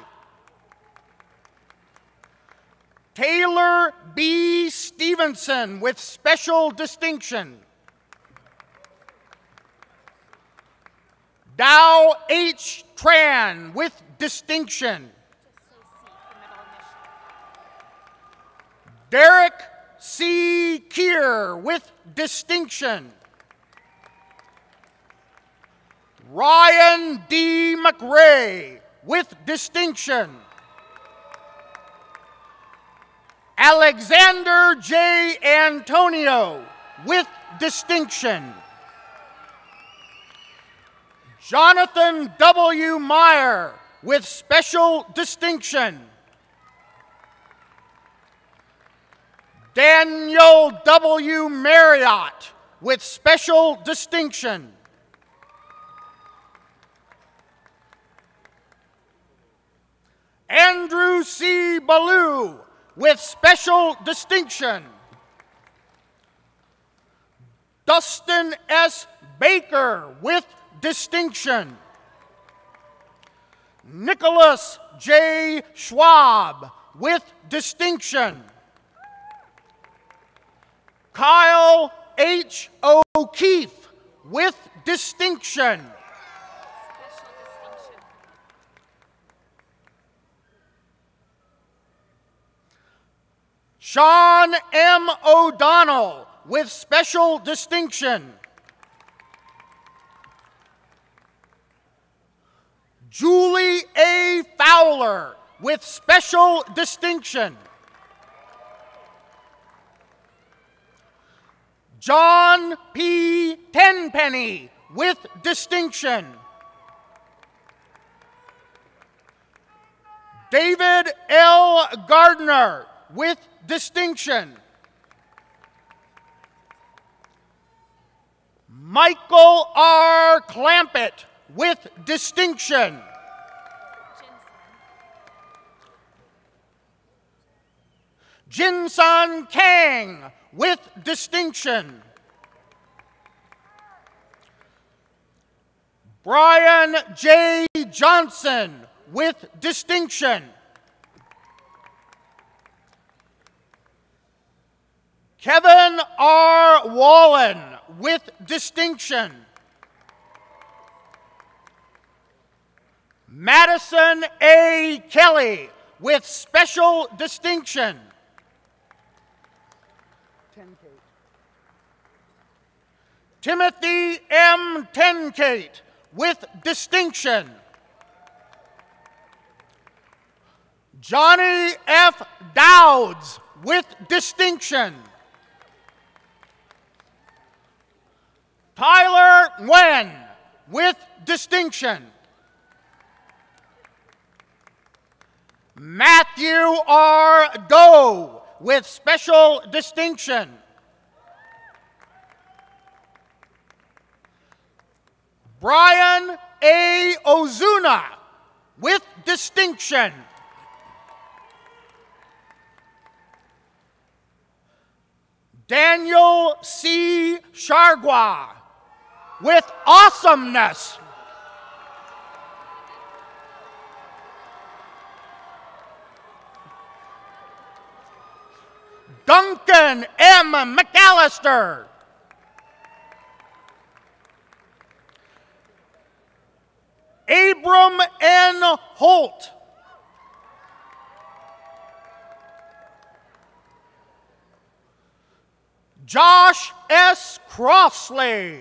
Taylor B. Stevenson, with special distinction. Dow H. Tran, with distinction. Derek C. Keir, with distinction. Ryan D. McRae, with distinction. Alexander J. Antonio, with distinction. Jonathan W. Meyer, with special distinction. Daniel W. Marriott, with special distinction. Andrew C. Ballou, with special distinction. Dustin S. Baker, with distinction. Nicholas J. Schwab, with distinction. Kyle H. O'Keefe, with distinction. Sean M. O'Donnell, with special distinction. Julie A. Fowler, with special distinction. John P. Tenpenny, with distinction. David L. Gardner, with distinction. Michael R. Clampett, with distinction. Jinsan Kang, with distinction. Brian J. Johnson, with distinction. Kevin R. Wallen, with distinction. Madison A. Kelly, with special distinction. Timothy M. Tenkate, with distinction. Johnny F. Dowds, with distinction. Tyler Nguyen, with distinction. Matthew R. Doe, with special distinction. Brian A. Ozuna, with distinction. Daniel C. Chargois, with awesomeness. Duncan M. McAllister. Abram N. Holt. Josh S. Crossley.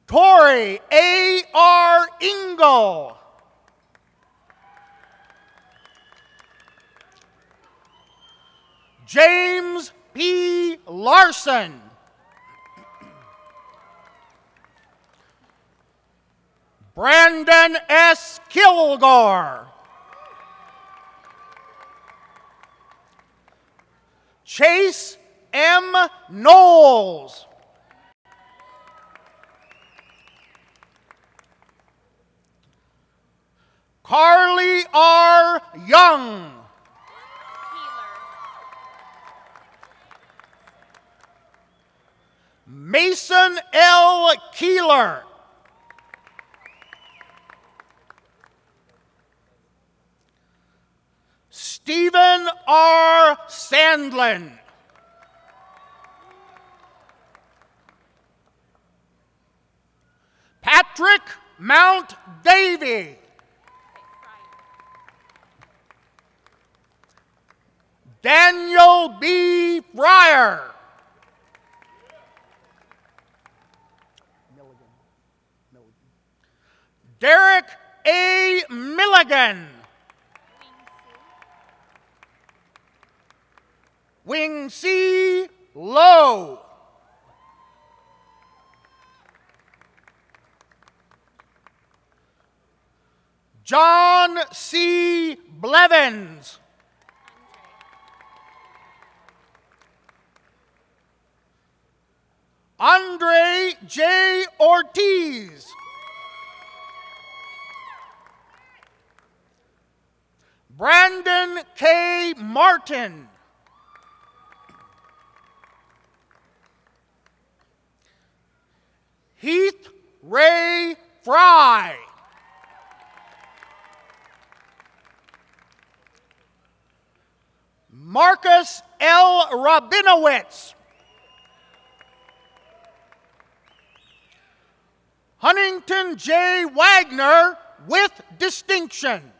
Tori A.R. Ingle. James P. Larson. Brandon S. Kilgore. Chase M. Knowles. Carly R. Young. Mason L. Keeler. Stephen R. Sandlin. Patrick Mount Davy. Daniel B. Fryer. Derek A. Milligan. Wing C. Lowe. John C. Blevins. Andre J. Ortiz. Brandon K. Martin. Heath Ray Fry. Marcus L. Rabinowitz. Huntington J. Wagner with distinction.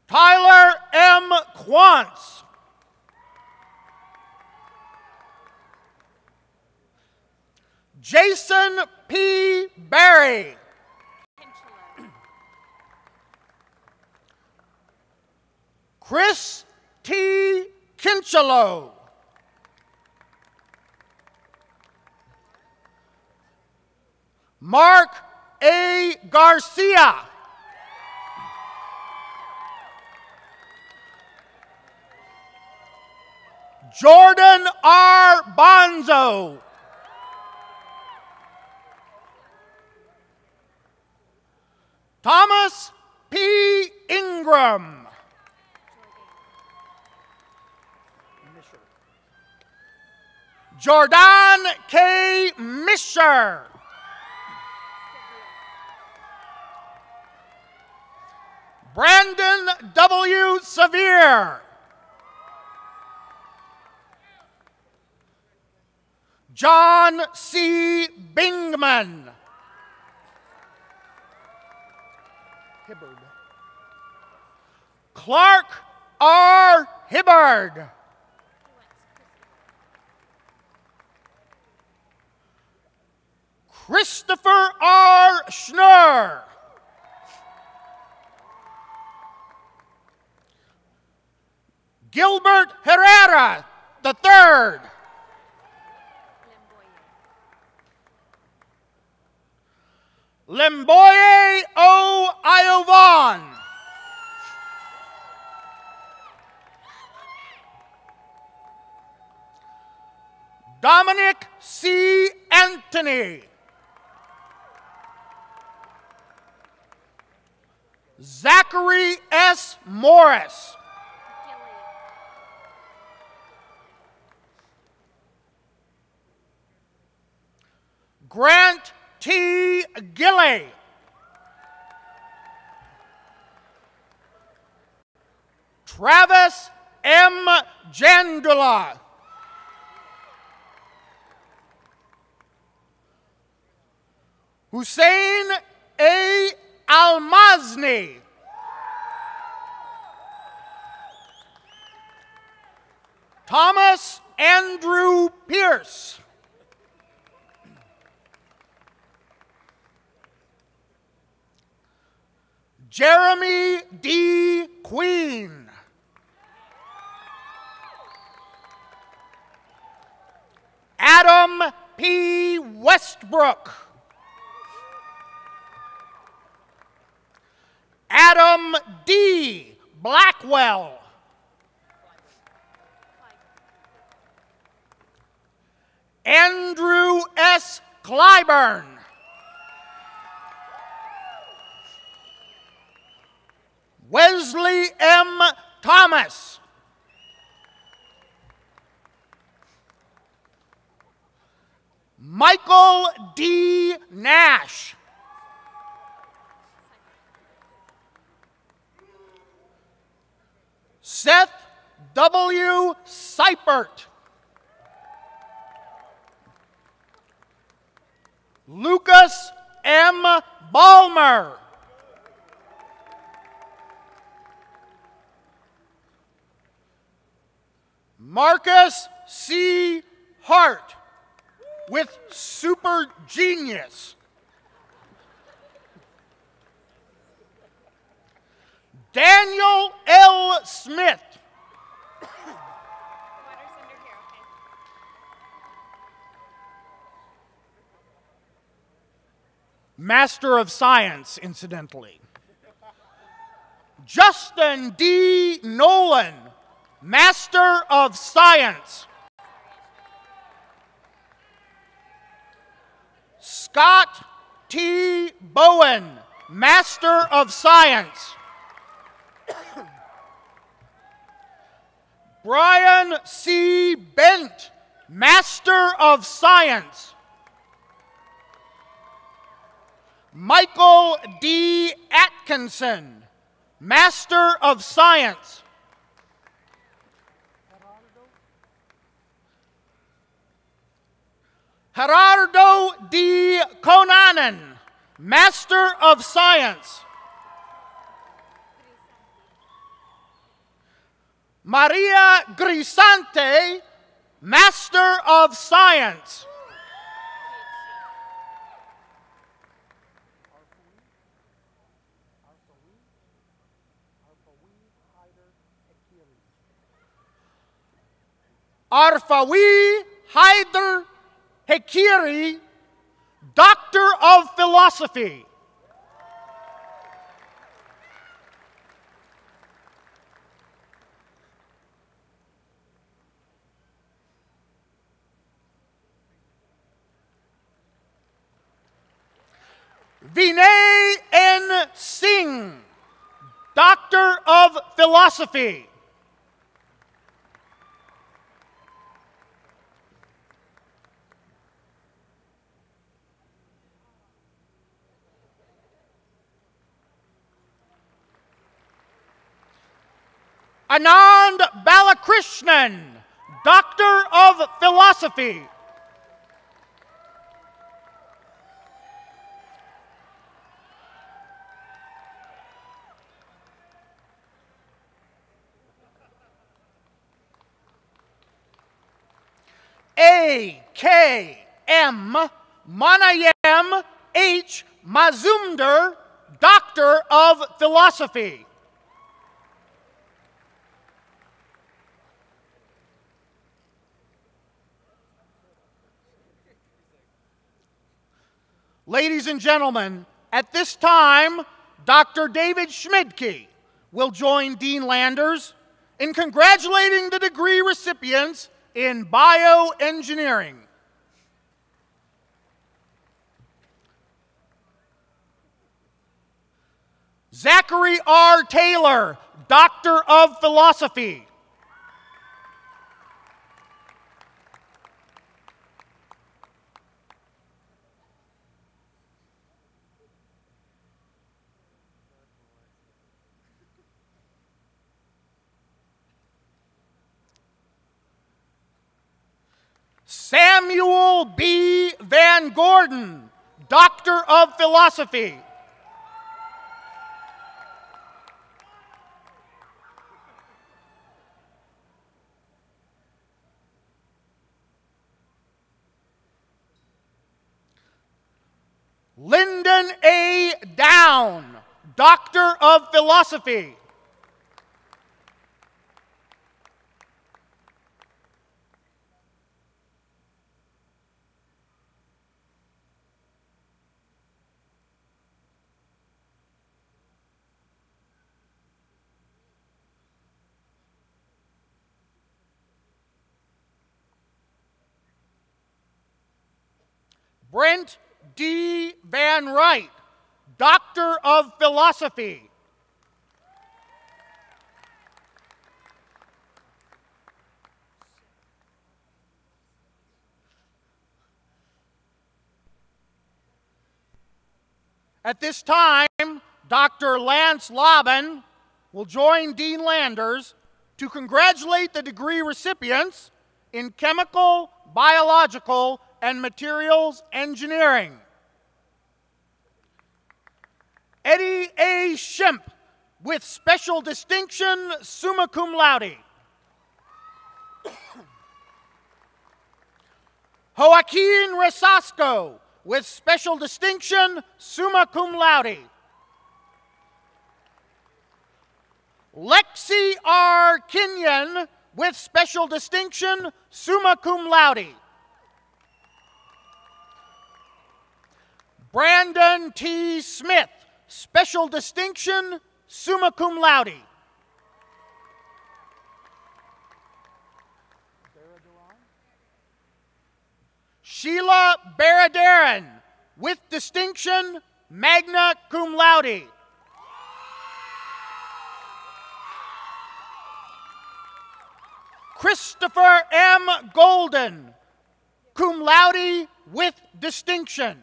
Tyler M. Quantz. Jason P. Barry. Chris T. Kinchelo. Mark A. Garcia. Jordan R. Bonzo. Thomas P. Ingram. Jordan K. Misher. Brandon W. Severe. John C. Bingman. Hibbard. Clark R. Hibbard. Christopher R. Schnurr. Gilbert Herrera III. Lemboye O. Iovan. Dominic C. Anthony. Zachary S. Morris. Grant T. Gilley. Travis M. Jandula. Hussein A. Almazni. Thomas Andrew Pierce. Jeremy D. Queen. Adam P. Westbrook. Adam D. Blackwell. Andrew S. Clyburn. Wesley M. Thomas. Michael D. Nash. Seth W. Seipert. Lucas M. Balmer. Marcus C. Hart with Super Genius. Daniel L. Smith. Master of Science, incidentally. Justin D. Nolan, Master of Science. Scott T. Bowen, Master of Science. Brian C. Bent, Master of Science. Michael D. Atkinson, Master of Science. Gerardo D. Conanen, Master of Science. Maria Grisante, Master of Science. Arfawi Haider Hekiri, Doctor of Philosophy. Vinay N. Singh, Doctor of Philosophy. Anand Balakrishnan, Doctor of Philosophy. A.K.M. Manayam H. Mazumdar, Doctor of Philosophy. Ladies and gentlemen, at this time, Dr. David Schmidtke will join Dean Landers in congratulating the degree recipients in bioengineering. Zachary R. Taylor, Doctor of Philosophy. Samuel B. Van Gordon, Doctor of Philosophy. Lyndon A. Down, Doctor of Philosophy. Brent D. Van Wright, Doctor of Philosophy. At this time, Dr. Lance Laban will join Dean Landers to congratulate the degree recipients in Chemical, Biological, and Materials Engineering. Eddie A. Shemp, with special distinction, summa cum laude. Joaquin Resasco, with special distinction, summa cum laude. Lexi R. Kenyon, with special distinction, summa cum laude. Brandon T. Smith, special distinction, summa cum laude. Sheila Baradaran, with distinction, magna cum laude. Christopher M. Golden, cum laude with distinction.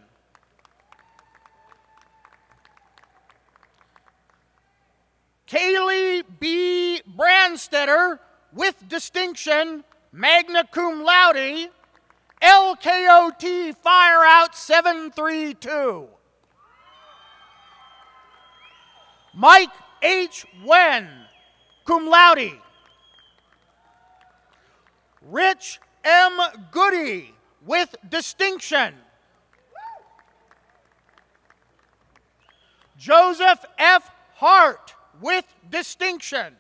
Kaylee B. Brandstetter, with distinction, magna cum laude, LKOT Fire Out 732. Mike H. Wen, cum laude. Rich M. Goody, with distinction. Joseph F. Hart, with distinction.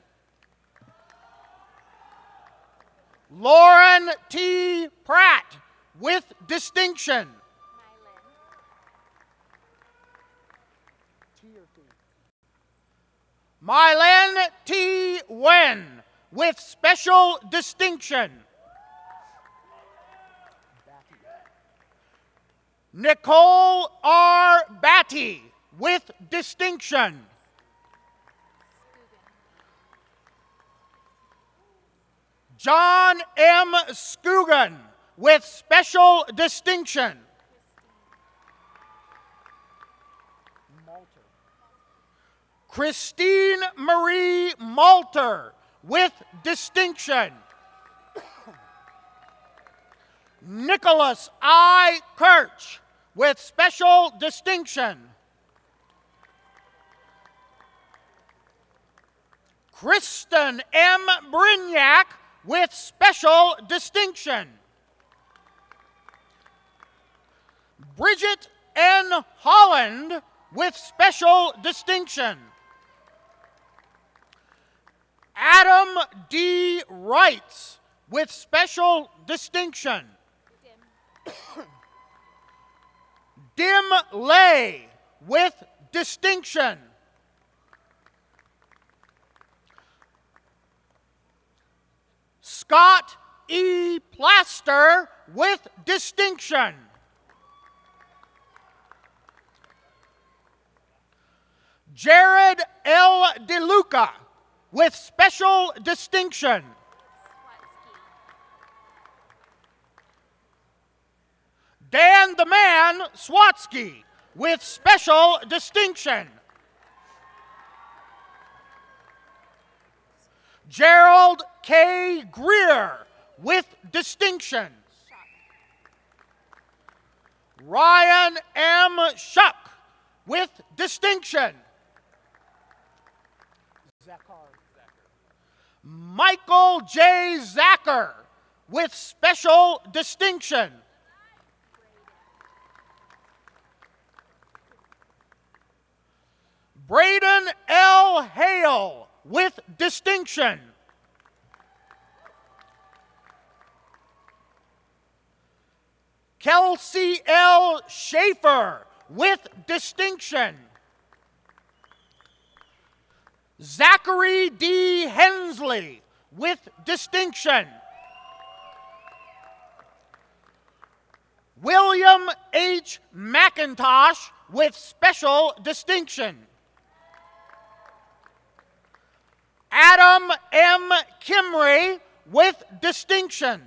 Lauren T. Pratt, with distinction. Mylan T. Wen, with special distinction. Nicole R. Batty, with distinction. John M. Scugan, with special distinction. Christine Marie Malter, with distinction. Nicholas I. Kirch, with special distinction. Kristen M. Brignac, with special distinction. Bridget N. Holland, with special distinction. Adam D. Wrights, with special distinction. Dim Lay, with distinction. Scott E. Plaster, with distinction. Jared L. DeLuca, with special distinction. Dan the Man Swatsky, with special distinction. Gerald K. Greer, with distinction. Ryan M. Shuck, with distinction. Michael J. Zacher, with special distinction. Braden L. Hale, with distinction. Kelsey L. Schaefer, with distinction. Zachary D. Hensley, with distinction. William H. McIntosh with special distinction. Adam M. Kimry with distinction.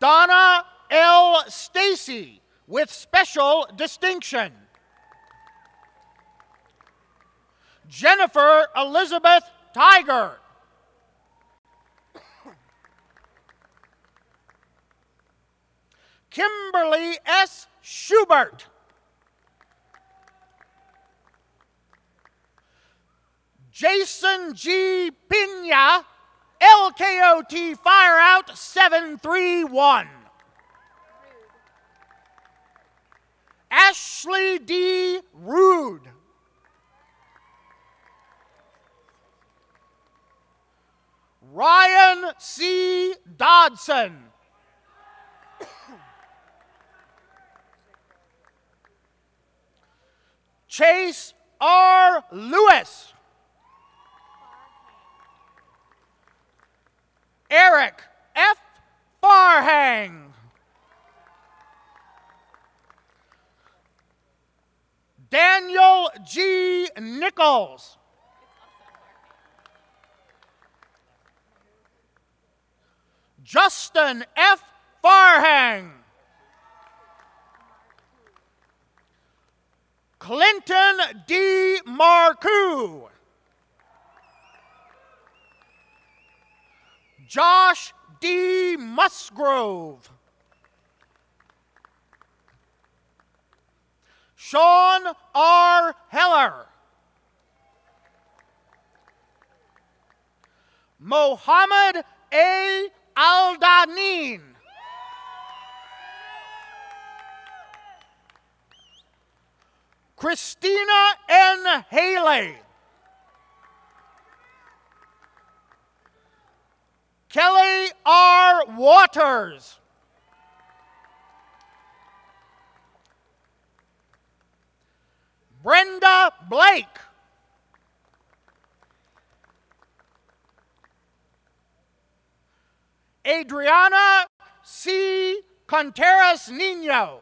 Donna L. Stacy with special distinction. Jennifer Elizabeth Tiger. Kimberly S. Schubert. Jason G. Pina, LKOT Fire Out 731. Ashley D. Rude. Ryan C. Dodson. Chase R. Lewis. Eric F. Farhang. Daniel G. Nichols. Justin F. Farhang. Clinton D. Marcoux. Josh D. Musgrove. Sean R. Heller. Mohammed A. Aldanin. Christina N. Haley. Kelly R. Waters. Brenda Blake. Adriana C. Contreras Nino.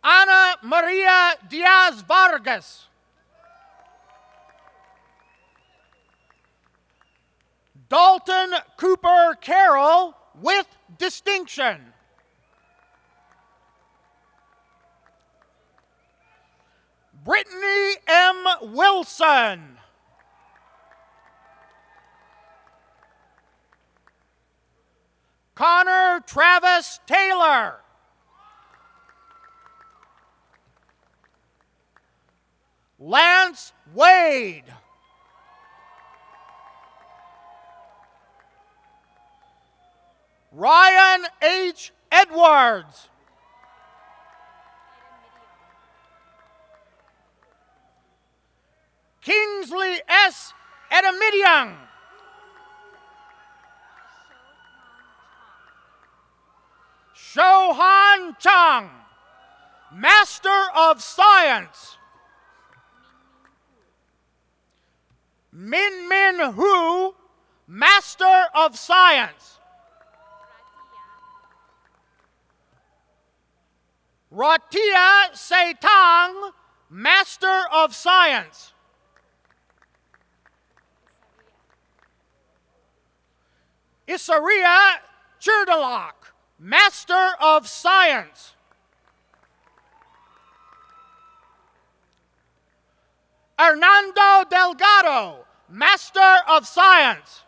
Ana Maria Diaz Vargas. Dalton Cooper Carroll with distinction. Brittany M. Wilson. Connor Travis Taylor. Lance Wade. Ryan H. Edwards. Kingsley S. Edamidian. Shohan Chang, Master of Science. Min Min Hu, Master of Science. Ratia Seitang, Master of Science. Isaria Churdalak, Master of Science. Hernando Delgado, Master of Science.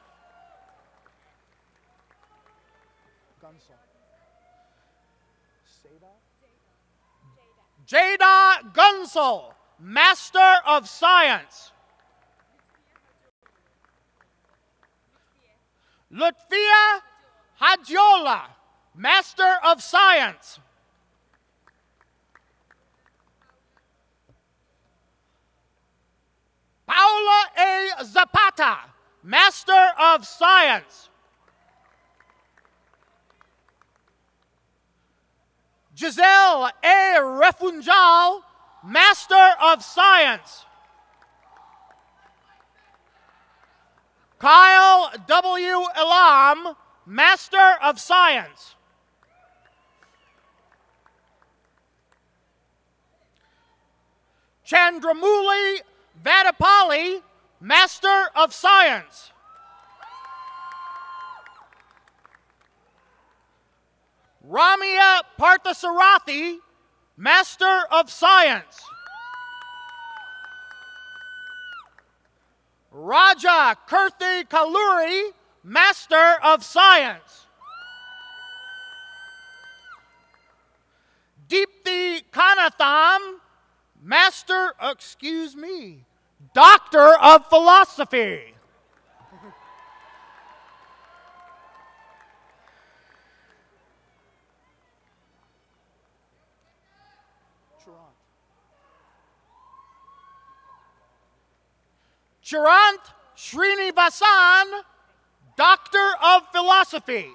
Jada Gunsel, Master of Science. Lutfia Hadjola, Master of Science. Paula A. Zapata, Master of Science. Giselle A. Refunjal, Master of Science. Kyle W. Elam, Master of Science. Chandramuli Vadapalli, Master of Science. Ramya Parthasarathi, Master of Science. Raja Kirti Kalluri, Master of Science. Deepthi Kanatham, Doctor of Philosophy. Chirant Srinivasan, Doctor of Philosophy.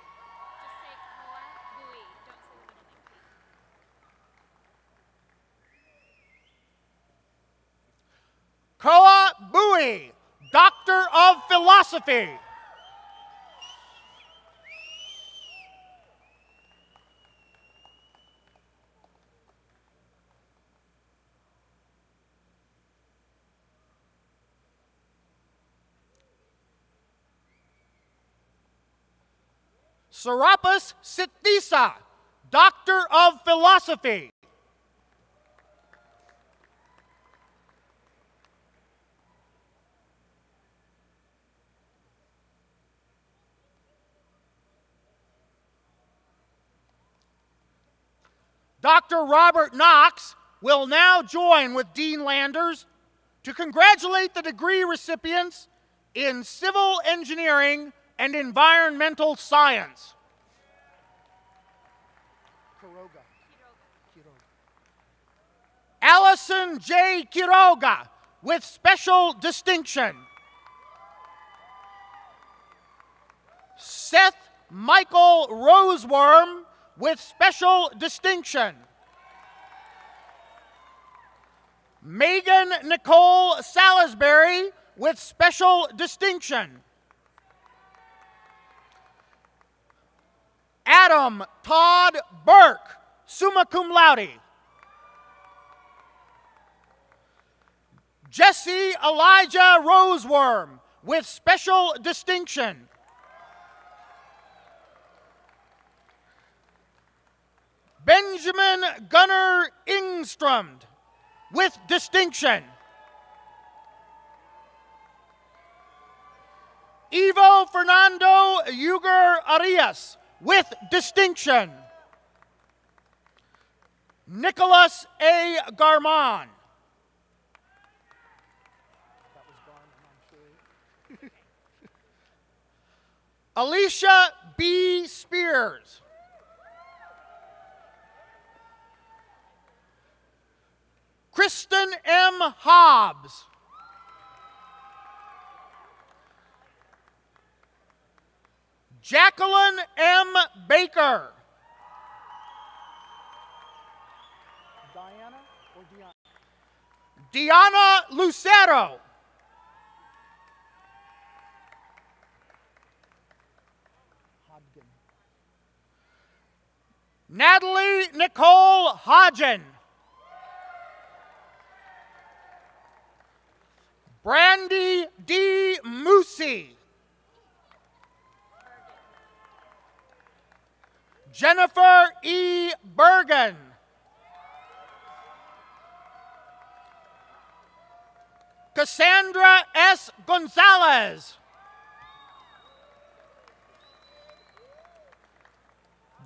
Koa Bui, Doctor of Philosophy. Serapis Sitisa, Doctor of Philosophy. Dr. Robert Knox will now join with Dean Landers to congratulate the degree recipients in Civil Engineering and Environmental Science. Allison J. Quiroga with special distinction. Seth Michael Roseworm with special distinction. Megan Nicole Salisbury with special distinction. Adam Todd Burke, summa cum laude. Jesse Elijah Roseworm with special distinction. Benjamin Gunnar Ingstrom with distinction. Ivo Fernando Yuger Arias with distinction. Nicholas A. Garman. Alicia B. Spears. Kristen M. Hobbs. Jacqueline M. Baker. Diana or Diana? Diana Lucero. Hodgkin. Natalie Nicole Hodgen. Brandy D. Moosey. Jennifer E. Bergen. Cassandra S. Gonzalez.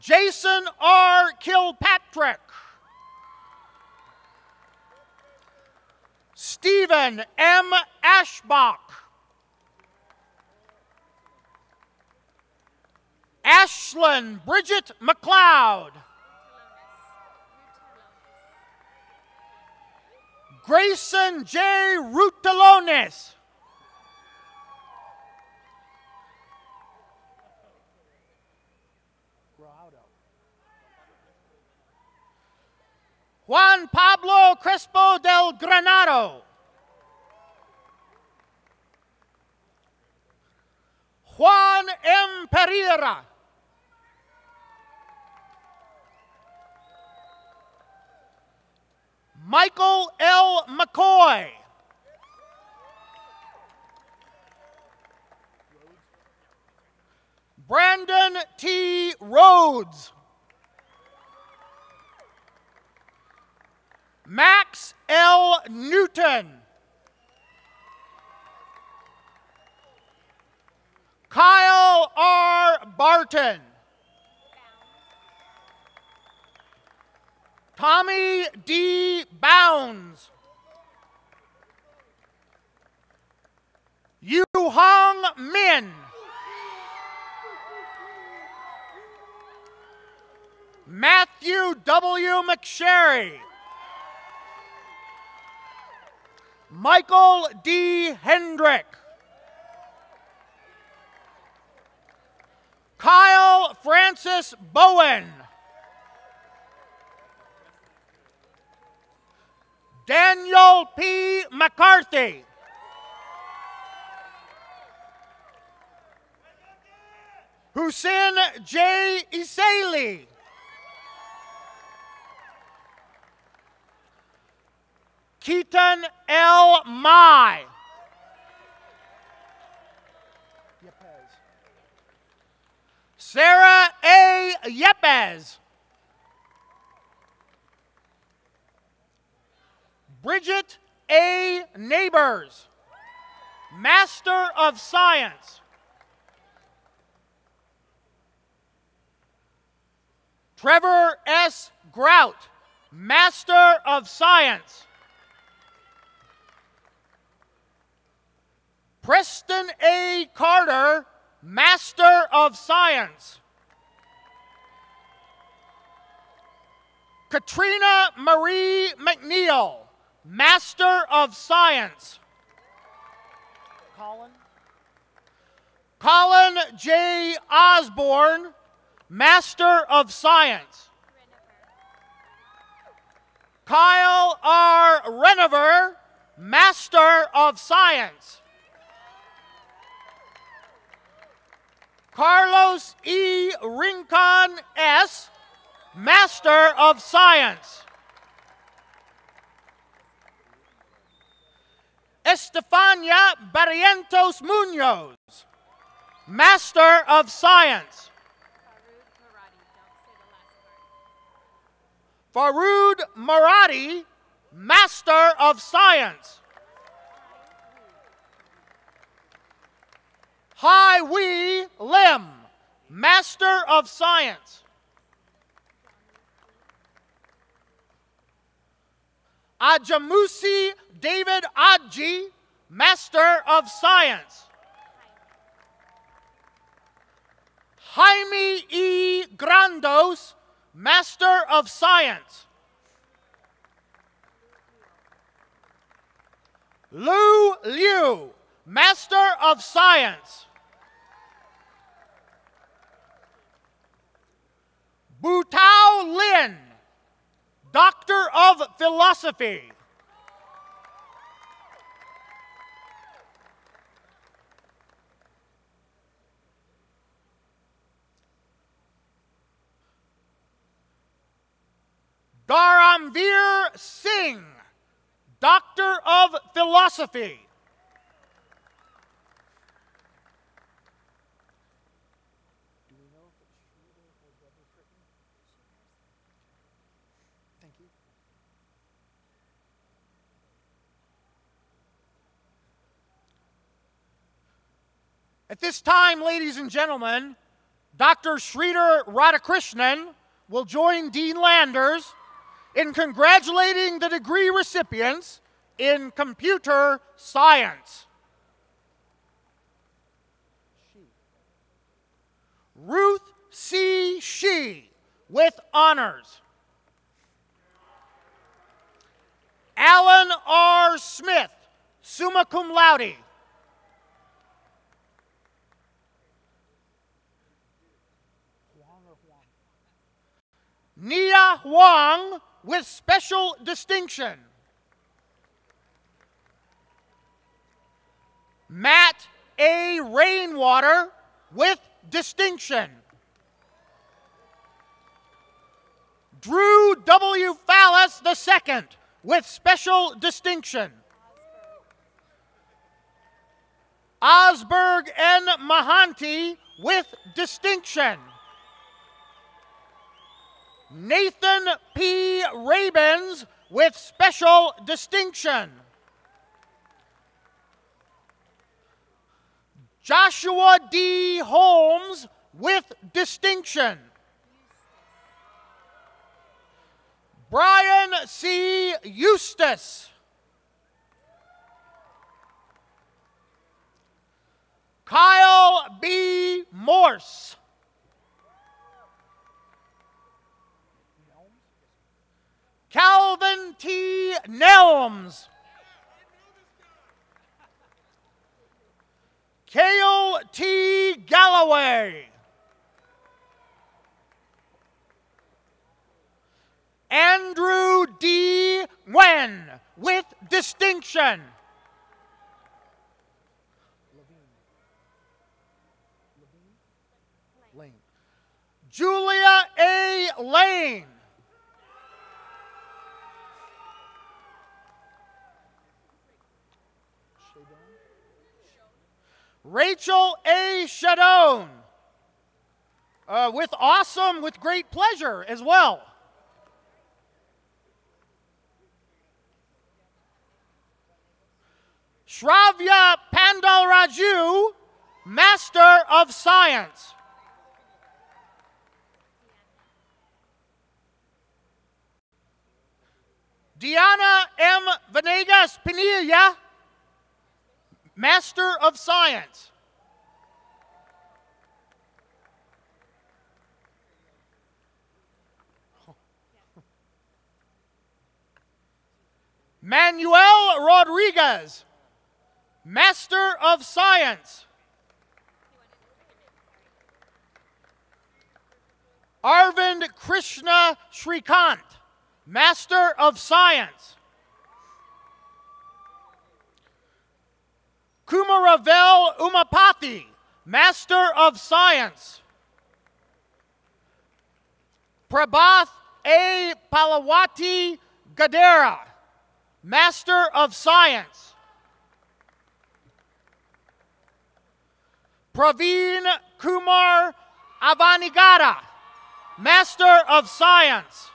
Jason R. Kilpatrick. Stephen M. Ashbach. Ashlyn Bridget McLeod. Grayson J. Rutalonis. Juan Pablo Crespo del Granado. Juan M. Pereira. Michael L. McCoy. Brandon T. Rhodes. Max L. Newton. Kyle R. Barton. Tommy D. Bounds. Yu Hong Min. Matthew W. McSherry. Michael D. Hendrick. Kyle Francis Bowen. Daniel P. McCarthy. Hussein J. Iseli. Keaton L. Mai. Sarah A. Yepes. Bridget A. Neighbors, Master of Science. Trevor S. Grout, Master of Science. Preston A. Carter, Master of Science. Katrina Marie McNeil, Master of Science. Colin J. Osborne, Master of Science. Kyle R. Renover, Master of Science. Carlos E. Rincon S., Master of Science. Estefania Barrientos Munoz, Master of Science. Faroud Maradi, Master of Science. Hai Wee Lim, Master of Science. Ajamusi David Adji, Master of Science. Jaime E. Grandos, Master of Science. Lu Liu, Master of Science. Butao Lin, Doctor of Philosophy. Dharamveer Singh, Doctor of Philosophy. At this time, ladies and gentlemen, Dr. Sridhar Radhakrishnan will join Dean Landers in congratulating the degree recipients in computer science. Ruth C. Shee with honors. Alan R. Smith, summa cum laude. Nia Huang with special distinction. Matt A. Rainwater with distinction. Drew W. Fallis II, with special distinction. Osberg N. Mahanti, with distinction. Nathan P. Rabins, with special distinction. Joshua D. Holmes, with distinction. Brian C. Eustace. Kyle B. Morse. Calvin T. Nelms. Cale T. Galloway. Andrew D. Nguyen, with distinction. Lane. Julia A. Lane. Rachel A. Shadone, with awesome, with great pleasure as well. Shravya Pandalraju, Master of Science. Diana M. Venegas Pinilla, Master of Science. Manuel Rodriguez, Master of Science. Arvind Krishna Shrikant, Master of Science. Kumaravel Umapati, Master of Science. Prabhath A. Palawati Gadera, Master of Science. Praveen Kumar Avanigada, Master of Science.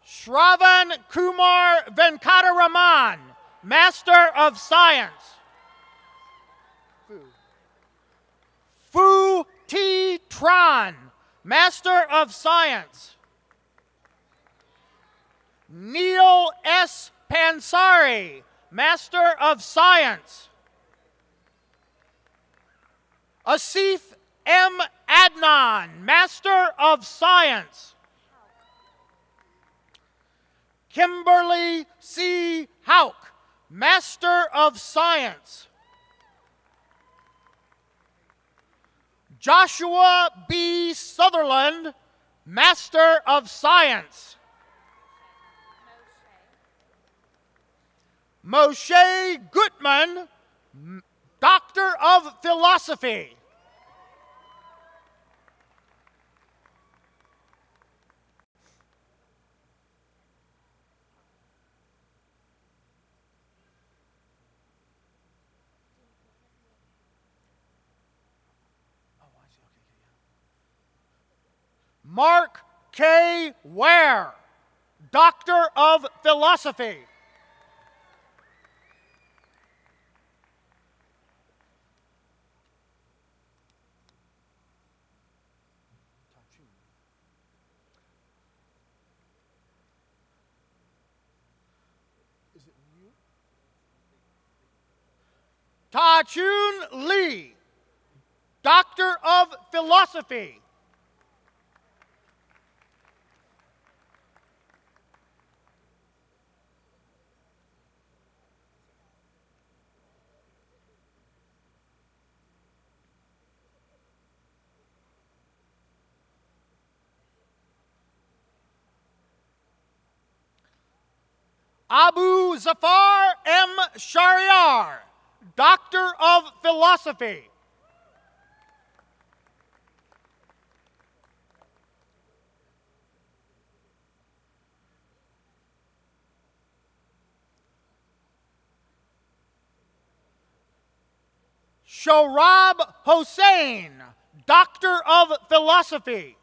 Shravan Kumar Venkataraman, Master of Science. Fu T. Tran, Master of Science. Neil S. Pansari, Master of Science. Asif M. Adnan, Master of Science. Kimberly C. Hauk, Master of Science. Joshua B. Sutherland, Master of Science. Moshe Gutman, Doctor of Philosophy. Mark K. Ware, Doctor of Philosophy. Ta-Chun Lee, Doctor of Philosophy. Abu Zafar M. Shariar, Doctor of Philosophy. Shorab Hossein, Doctor of Philosophy.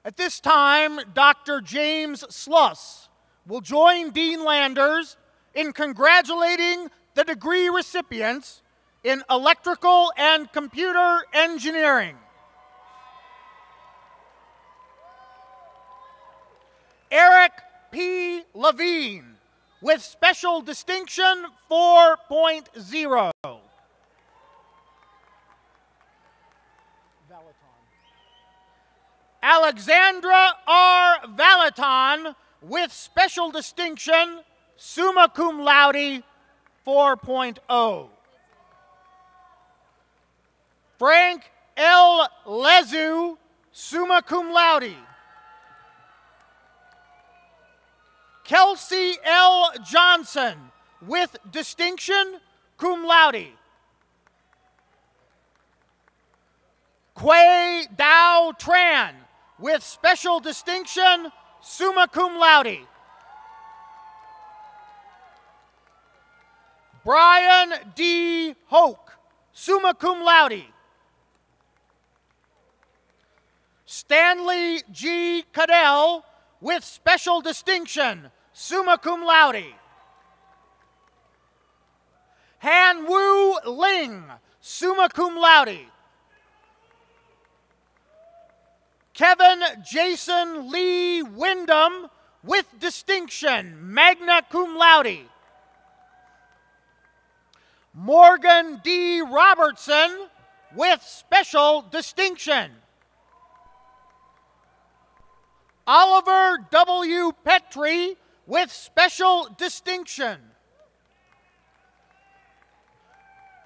At this time, Dr. James Sluss will join Dean Landers in congratulating the degree recipients in electrical and computer engineering. Eric P. Levine with special distinction 4.0. Alexandra R. Valaton with special distinction summa cum laude 4.0. Frank L. Lezu, summa cum laude. Kelsey L. Johnson with distinction cum laude. Quay Dao Tran with special distinction summa cum laude. Brian D. Hoke, summa cum laude. Stanley G. Cadell with special distinction summa cum laude. Han Wu Ling, summa cum laude. Kevin Jason Lee Wyndham with distinction, magna cum laude. Morgan D. Robertson with special distinction. Oliver W. Petrie with special distinction.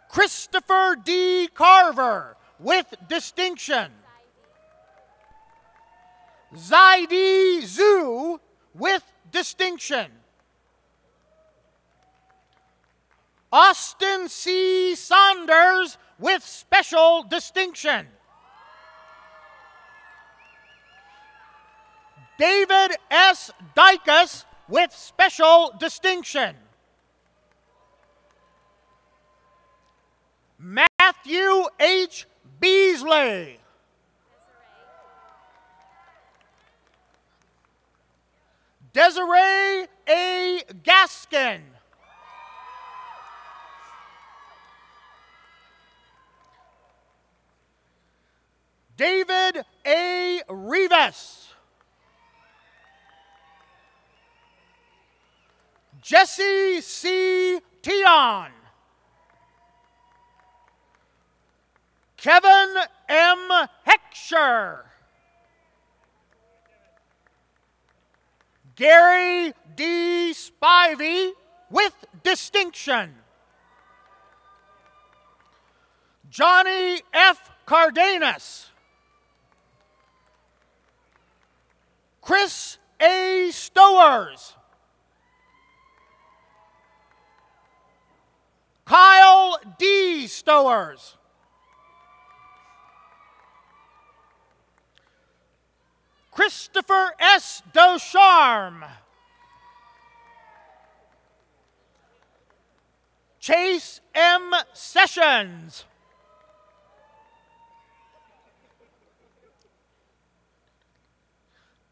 Christopher D. Carver with distinction. Zaidi Zhu with distinction. Austin C. Saunders with special distinction. David S. Dykus with special distinction. Matthew H. Beasley. Desiree A. Gaskin. David A. Rivas. Jesse C. Tion. Kevin M. Heckscher. Gary D. Spivey with distinction. Johnny F. Cardenas. Chris A. Stowers. Kyle D. Stowers. Christopher S. Docharme. Chase M. Sessions.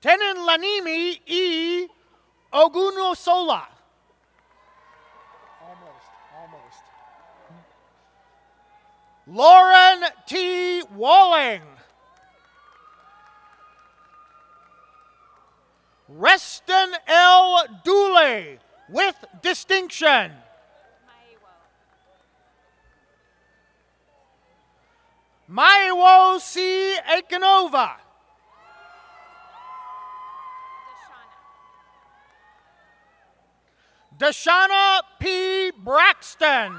Tenenlanimi E. Ogunosola. Almost. Lauren T. Walling. Reston L. Dooley with distinction. Maiwo C. Akinova. Dashana P. Braxton.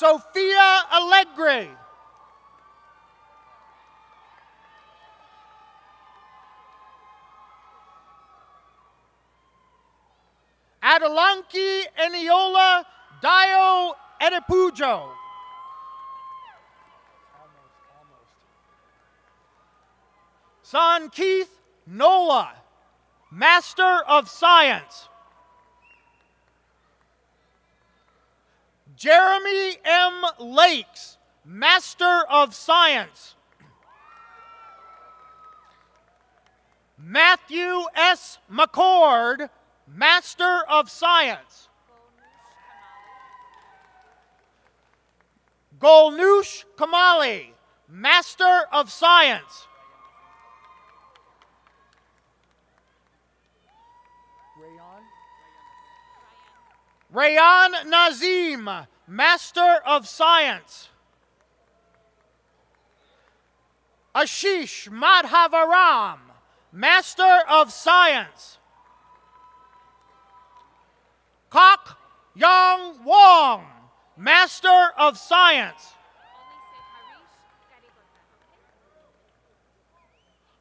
Sophia Allegri. Adelanki Eniola Dio Edipujo. Son Keith Nola, Master of Science. Jeremy M. Lakes, Master of Science. Matthew S. McCord, Master of Science. Golnoosh Kamali, Master of Science. Rayan Nazim, Master of Science. Ashish Madhavaram, Master of Science. Kok Yang Wong, Master of Science.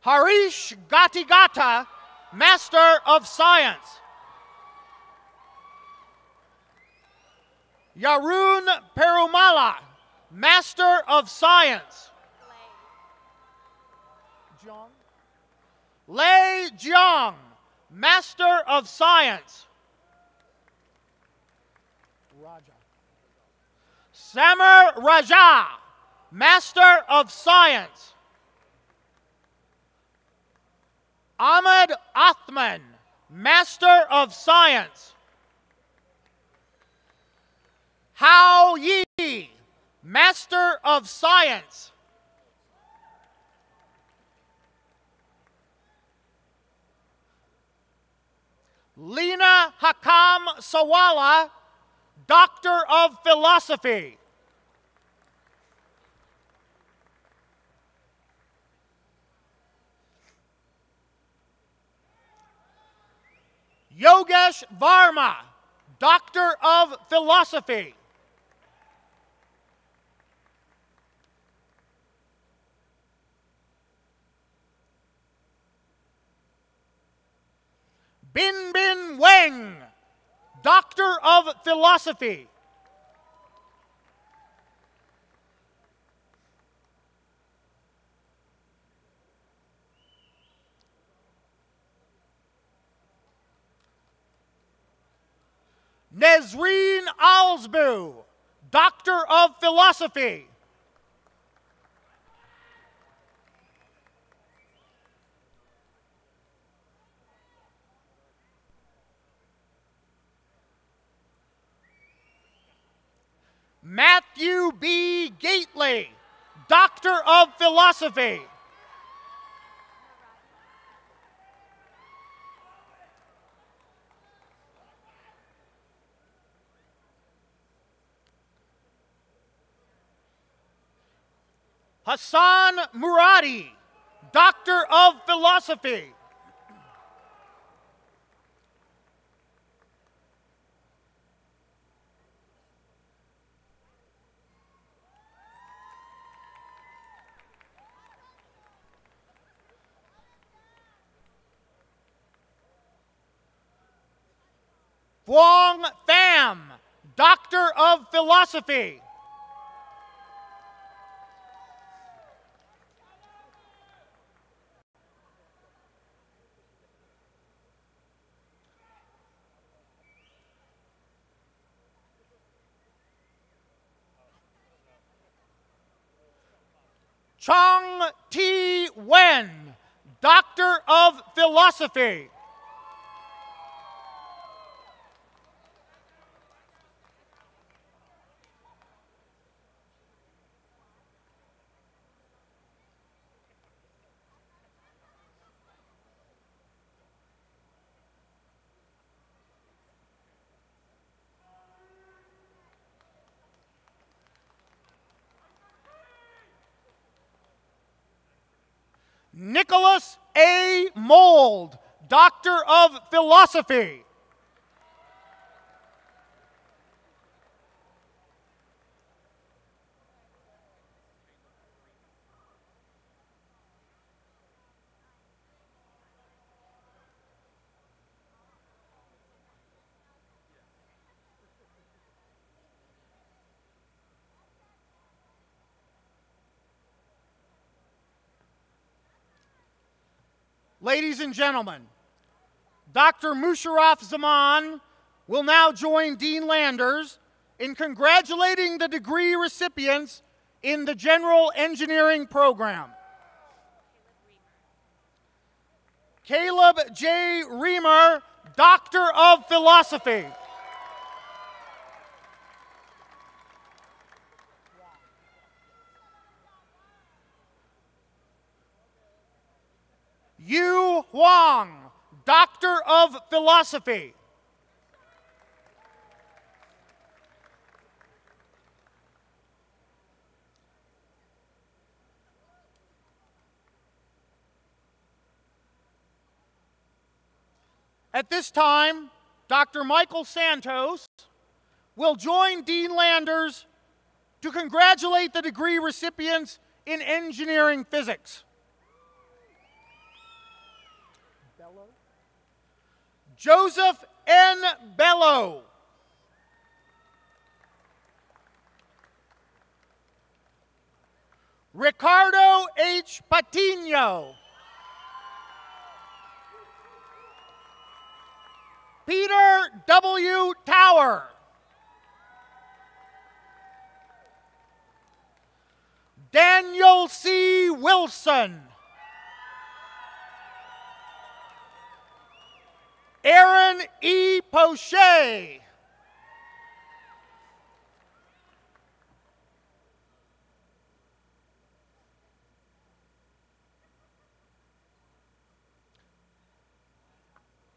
Harish Gatigata, Master of Science. Yarun Perumala, Master of Science. Lei Jiang, Master of Science. Samar Raja, Master of Science. Ahmed Athman, Master of Science. Hao Yi, Master of Science. Lena Hakam Sawala, Doctor of Philosophy. Yogesh Varma, Doctor of Philosophy. Bin Bin Weng, Doctor of Philosophy. Nezreen Alsbu, Doctor of Philosophy. Matthew B. Gately, Doctor of Philosophy. Hassan Muradi, Doctor of Philosophy. Vuong Pham, Doctor of Philosophy. Chong T. Wen, Doctor of Philosophy. Nicholas A. Mold, Doctor of Philosophy. Ladies and gentlemen, Dr. Musharraf Zaman will now join Dean Landers in congratulating the degree recipients in the General Engineering program. Caleb J. Reamer, Doctor of Philosophy. Yu Huang, Doctor of Philosophy. At this time, Dr. Michael Santos will join Dean Landers to congratulate the degree recipients in engineering physics. Joseph N. Bello. Ricardo H. Patino. Peter W. Tower. Daniel C. Wilson. Aaron E. Poche.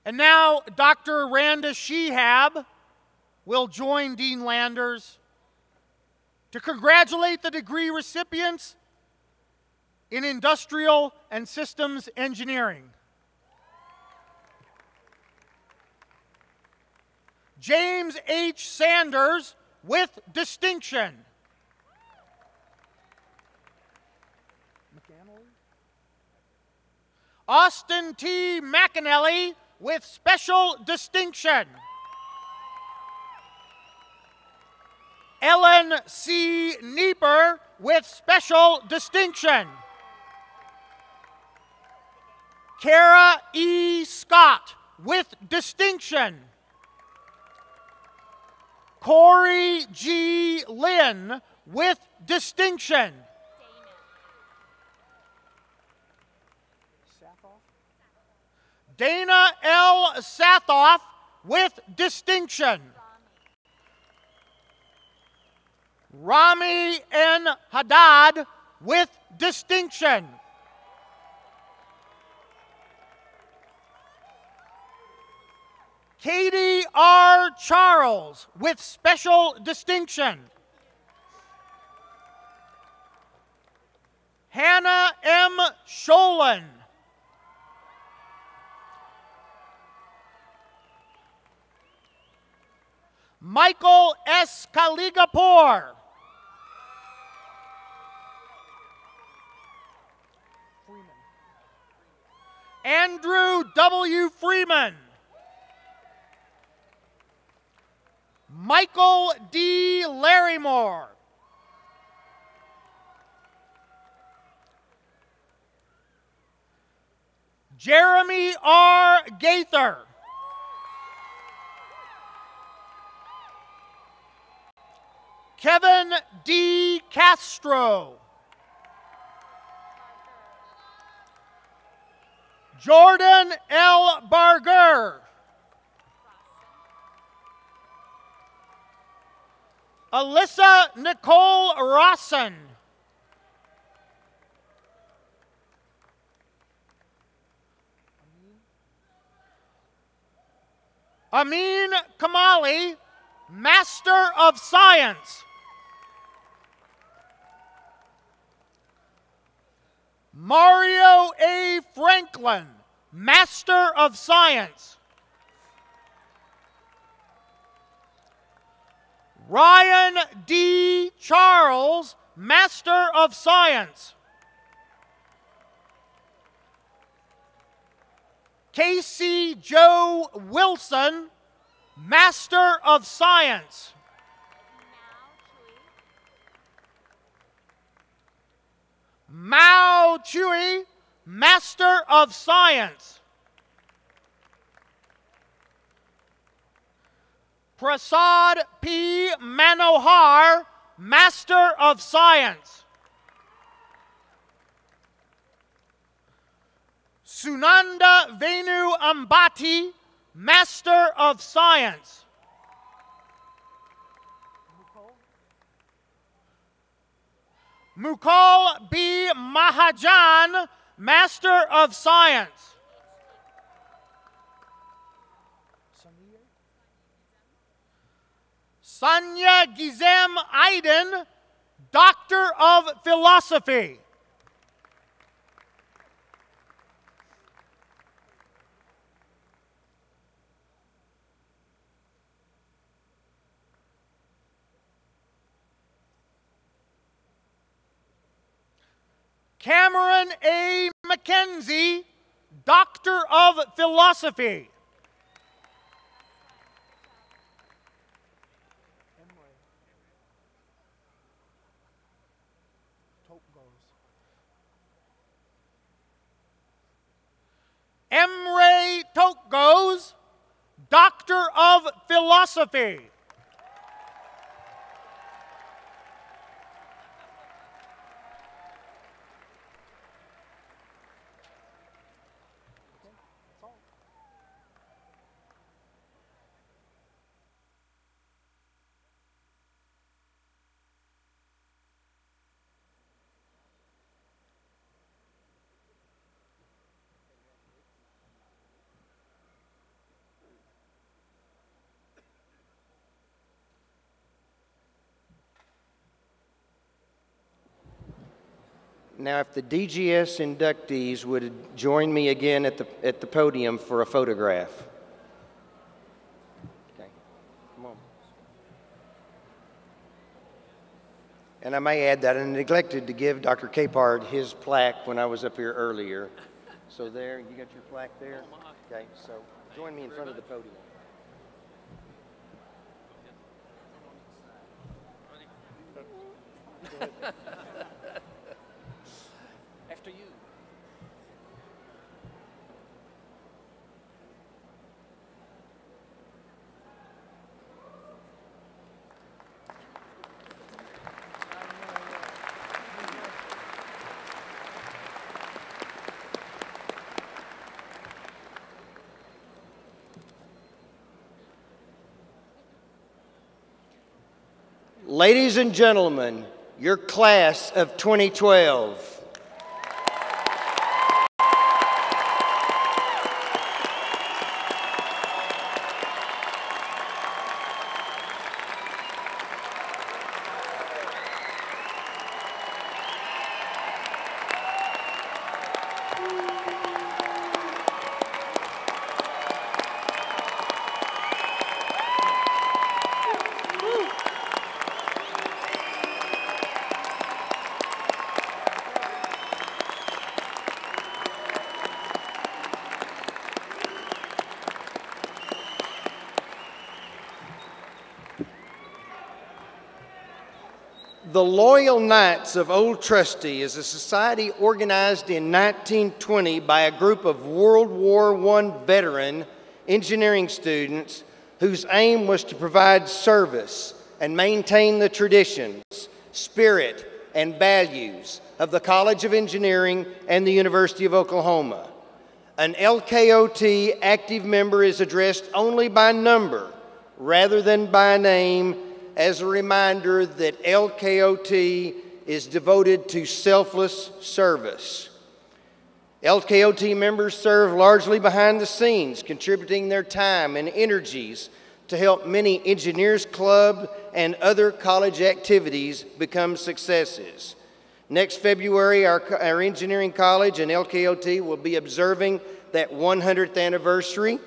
And now Dr. Randa Shehab will join Dean Landers to congratulate the degree recipients in industrial and systems engineering. James H. Sanders with distinction. Austin T. McAnally with special distinction. Ellen C. Nieper with special distinction. Kara E. Scott with distinction. Corey G. Lynn with distinction. Dana L. Sathoff with distinction. Rami N. Haddad with distinction. Katie R. Charles with special distinction. Hannah M. Sholin. Michael S. Kaligapur. Andrew W. Freeman. Michael D. Larrymore. Jeremy R. Gaither. Kevin D. Castro. Jordan L. Barger. Alyssa Nicole Rosson. Amin Kamali, Master of Science. Mario A. Franklin, Master of Science. Ryan D. Charles, Master of Science. Casey Joe Wilson, Master of Science. Mao Chui, Master of Science. Prasad P. Manohar, Master of Science. Sunanda Venu Ambati, Master of Science. Mukul B. Mahajan, Master of Science. Sanya Gizem Aiden, Doctor of Philosophy. Cameron A. McKenzie, Doctor of Philosophy. Emre Tokgos, Doctor of Philosophy. Now, if the DGS inductees would join me again at the podium for a photograph. Okay, come on. And I may add that I neglected to give Dr. Capard his plaque when I was up here earlier. So there, you got your plaque there? Okay, so join me in front of the podium. After you. Ladies and gentlemen, your class of 2012. The Loyal Knights of Old Trusty is a society organized in 1920 by a group of World War I veteran engineering students whose aim was to provide service and maintain the traditions, spirit, and values of the College of Engineering and the University of Oklahoma. An LKOT active member is addressed only by number rather than by name, as a reminder that LKOT is devoted to selfless service. LKOT members serve largely behind the scenes, contributing their time and energies to help many Engineers Club and other college activities become successes. Next February, our engineering college and LKOT will be observing that 100th anniversary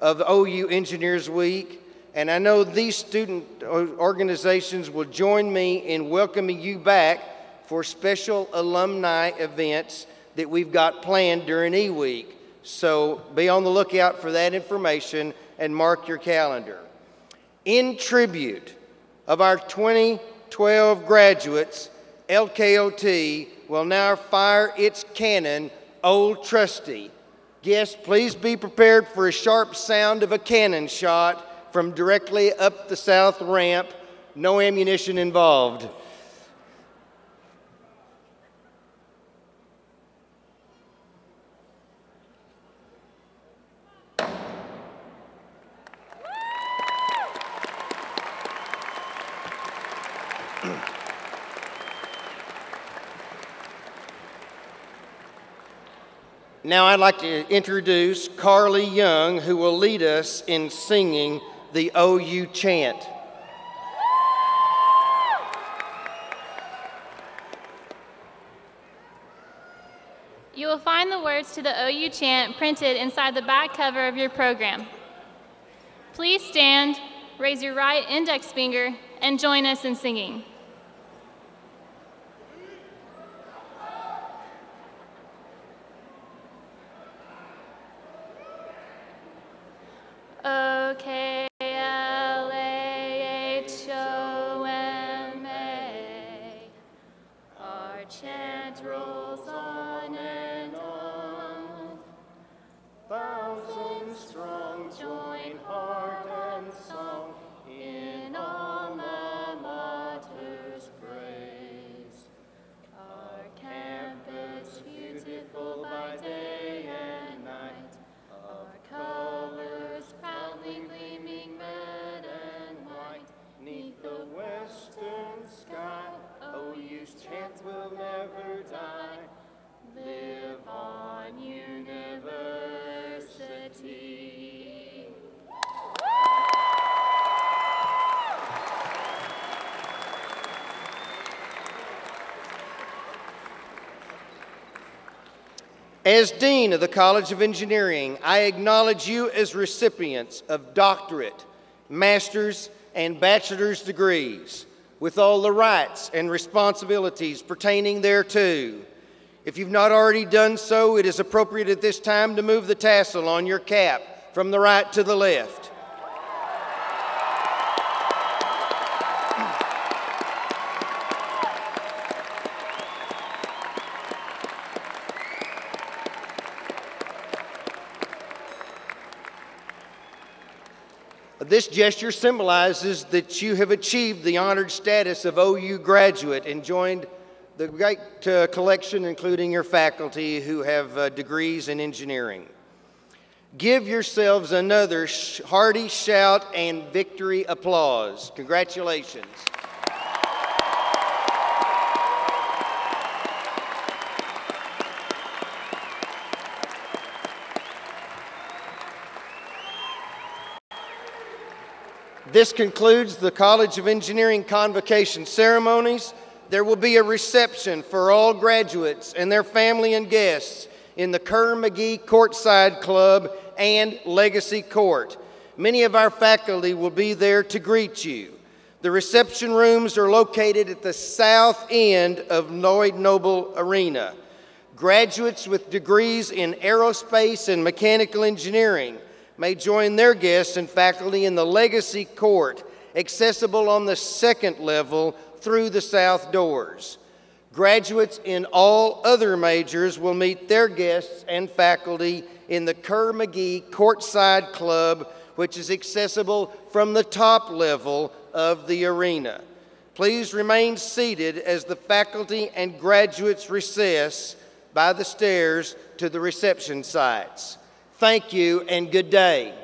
of OU Engineers Week. And I know these student organizations will join me in welcoming you back for special alumni events that we've got planned during E-Week. So be on the lookout for that information and mark your calendar. In tribute of our 2012 graduates, LKOT will now fire its cannon Old Trusty. Guests, please be prepared for a sharp sound of a cannon shot from directly up the south ramp. No ammunition involved. Now I'd like to introduce Carly Young, who will lead us in singing the OU chant. You will find the words to the OU chant printed inside the back cover of your program. Please stand, raise your right index finger, and join us in singing. O-K-L-A-H-O-M-A. Our chant rolls on and on. Thousands strong join heart and song in alma mater's praise. Our campus beautiful by day and night. Our colors proudly gleaming red and white. 'Neath the western sky, OU's chant will never die. Live on, University. As Dean of the College of Engineering, I acknowledge you as recipients of doctorate, master's, and bachelor's degrees, with all the rights and responsibilities pertaining thereto. If you've not already done so, it is appropriate at this time to move the tassel on your cap from the right to the left. This gesture symbolizes that you have achieved the honored status of OU graduate and joined the great collection, including your faculty who have degrees in engineering. Give yourselves another hearty shout and victory applause. Congratulations. This concludes the College of Engineering Convocation ceremonies. There will be a reception for all graduates and their family and guests in the Kerr-McGee Courtside Club and Legacy Court. Many of our faculty will be there to greet you. The reception rooms are located at the south end of Lloyd Noble Arena. Graduates with degrees in aerospace and mechanical engineering may join their guests and faculty in the Legacy Court, accessible on the second level through the south doors. Graduates in all other majors will meet their guests and faculty in the Kerr-McGee Courtside Club, which is accessible from the top level of the arena. Please remain seated as the faculty and graduates recess by the stairs to the reception sites. Thank you and good day.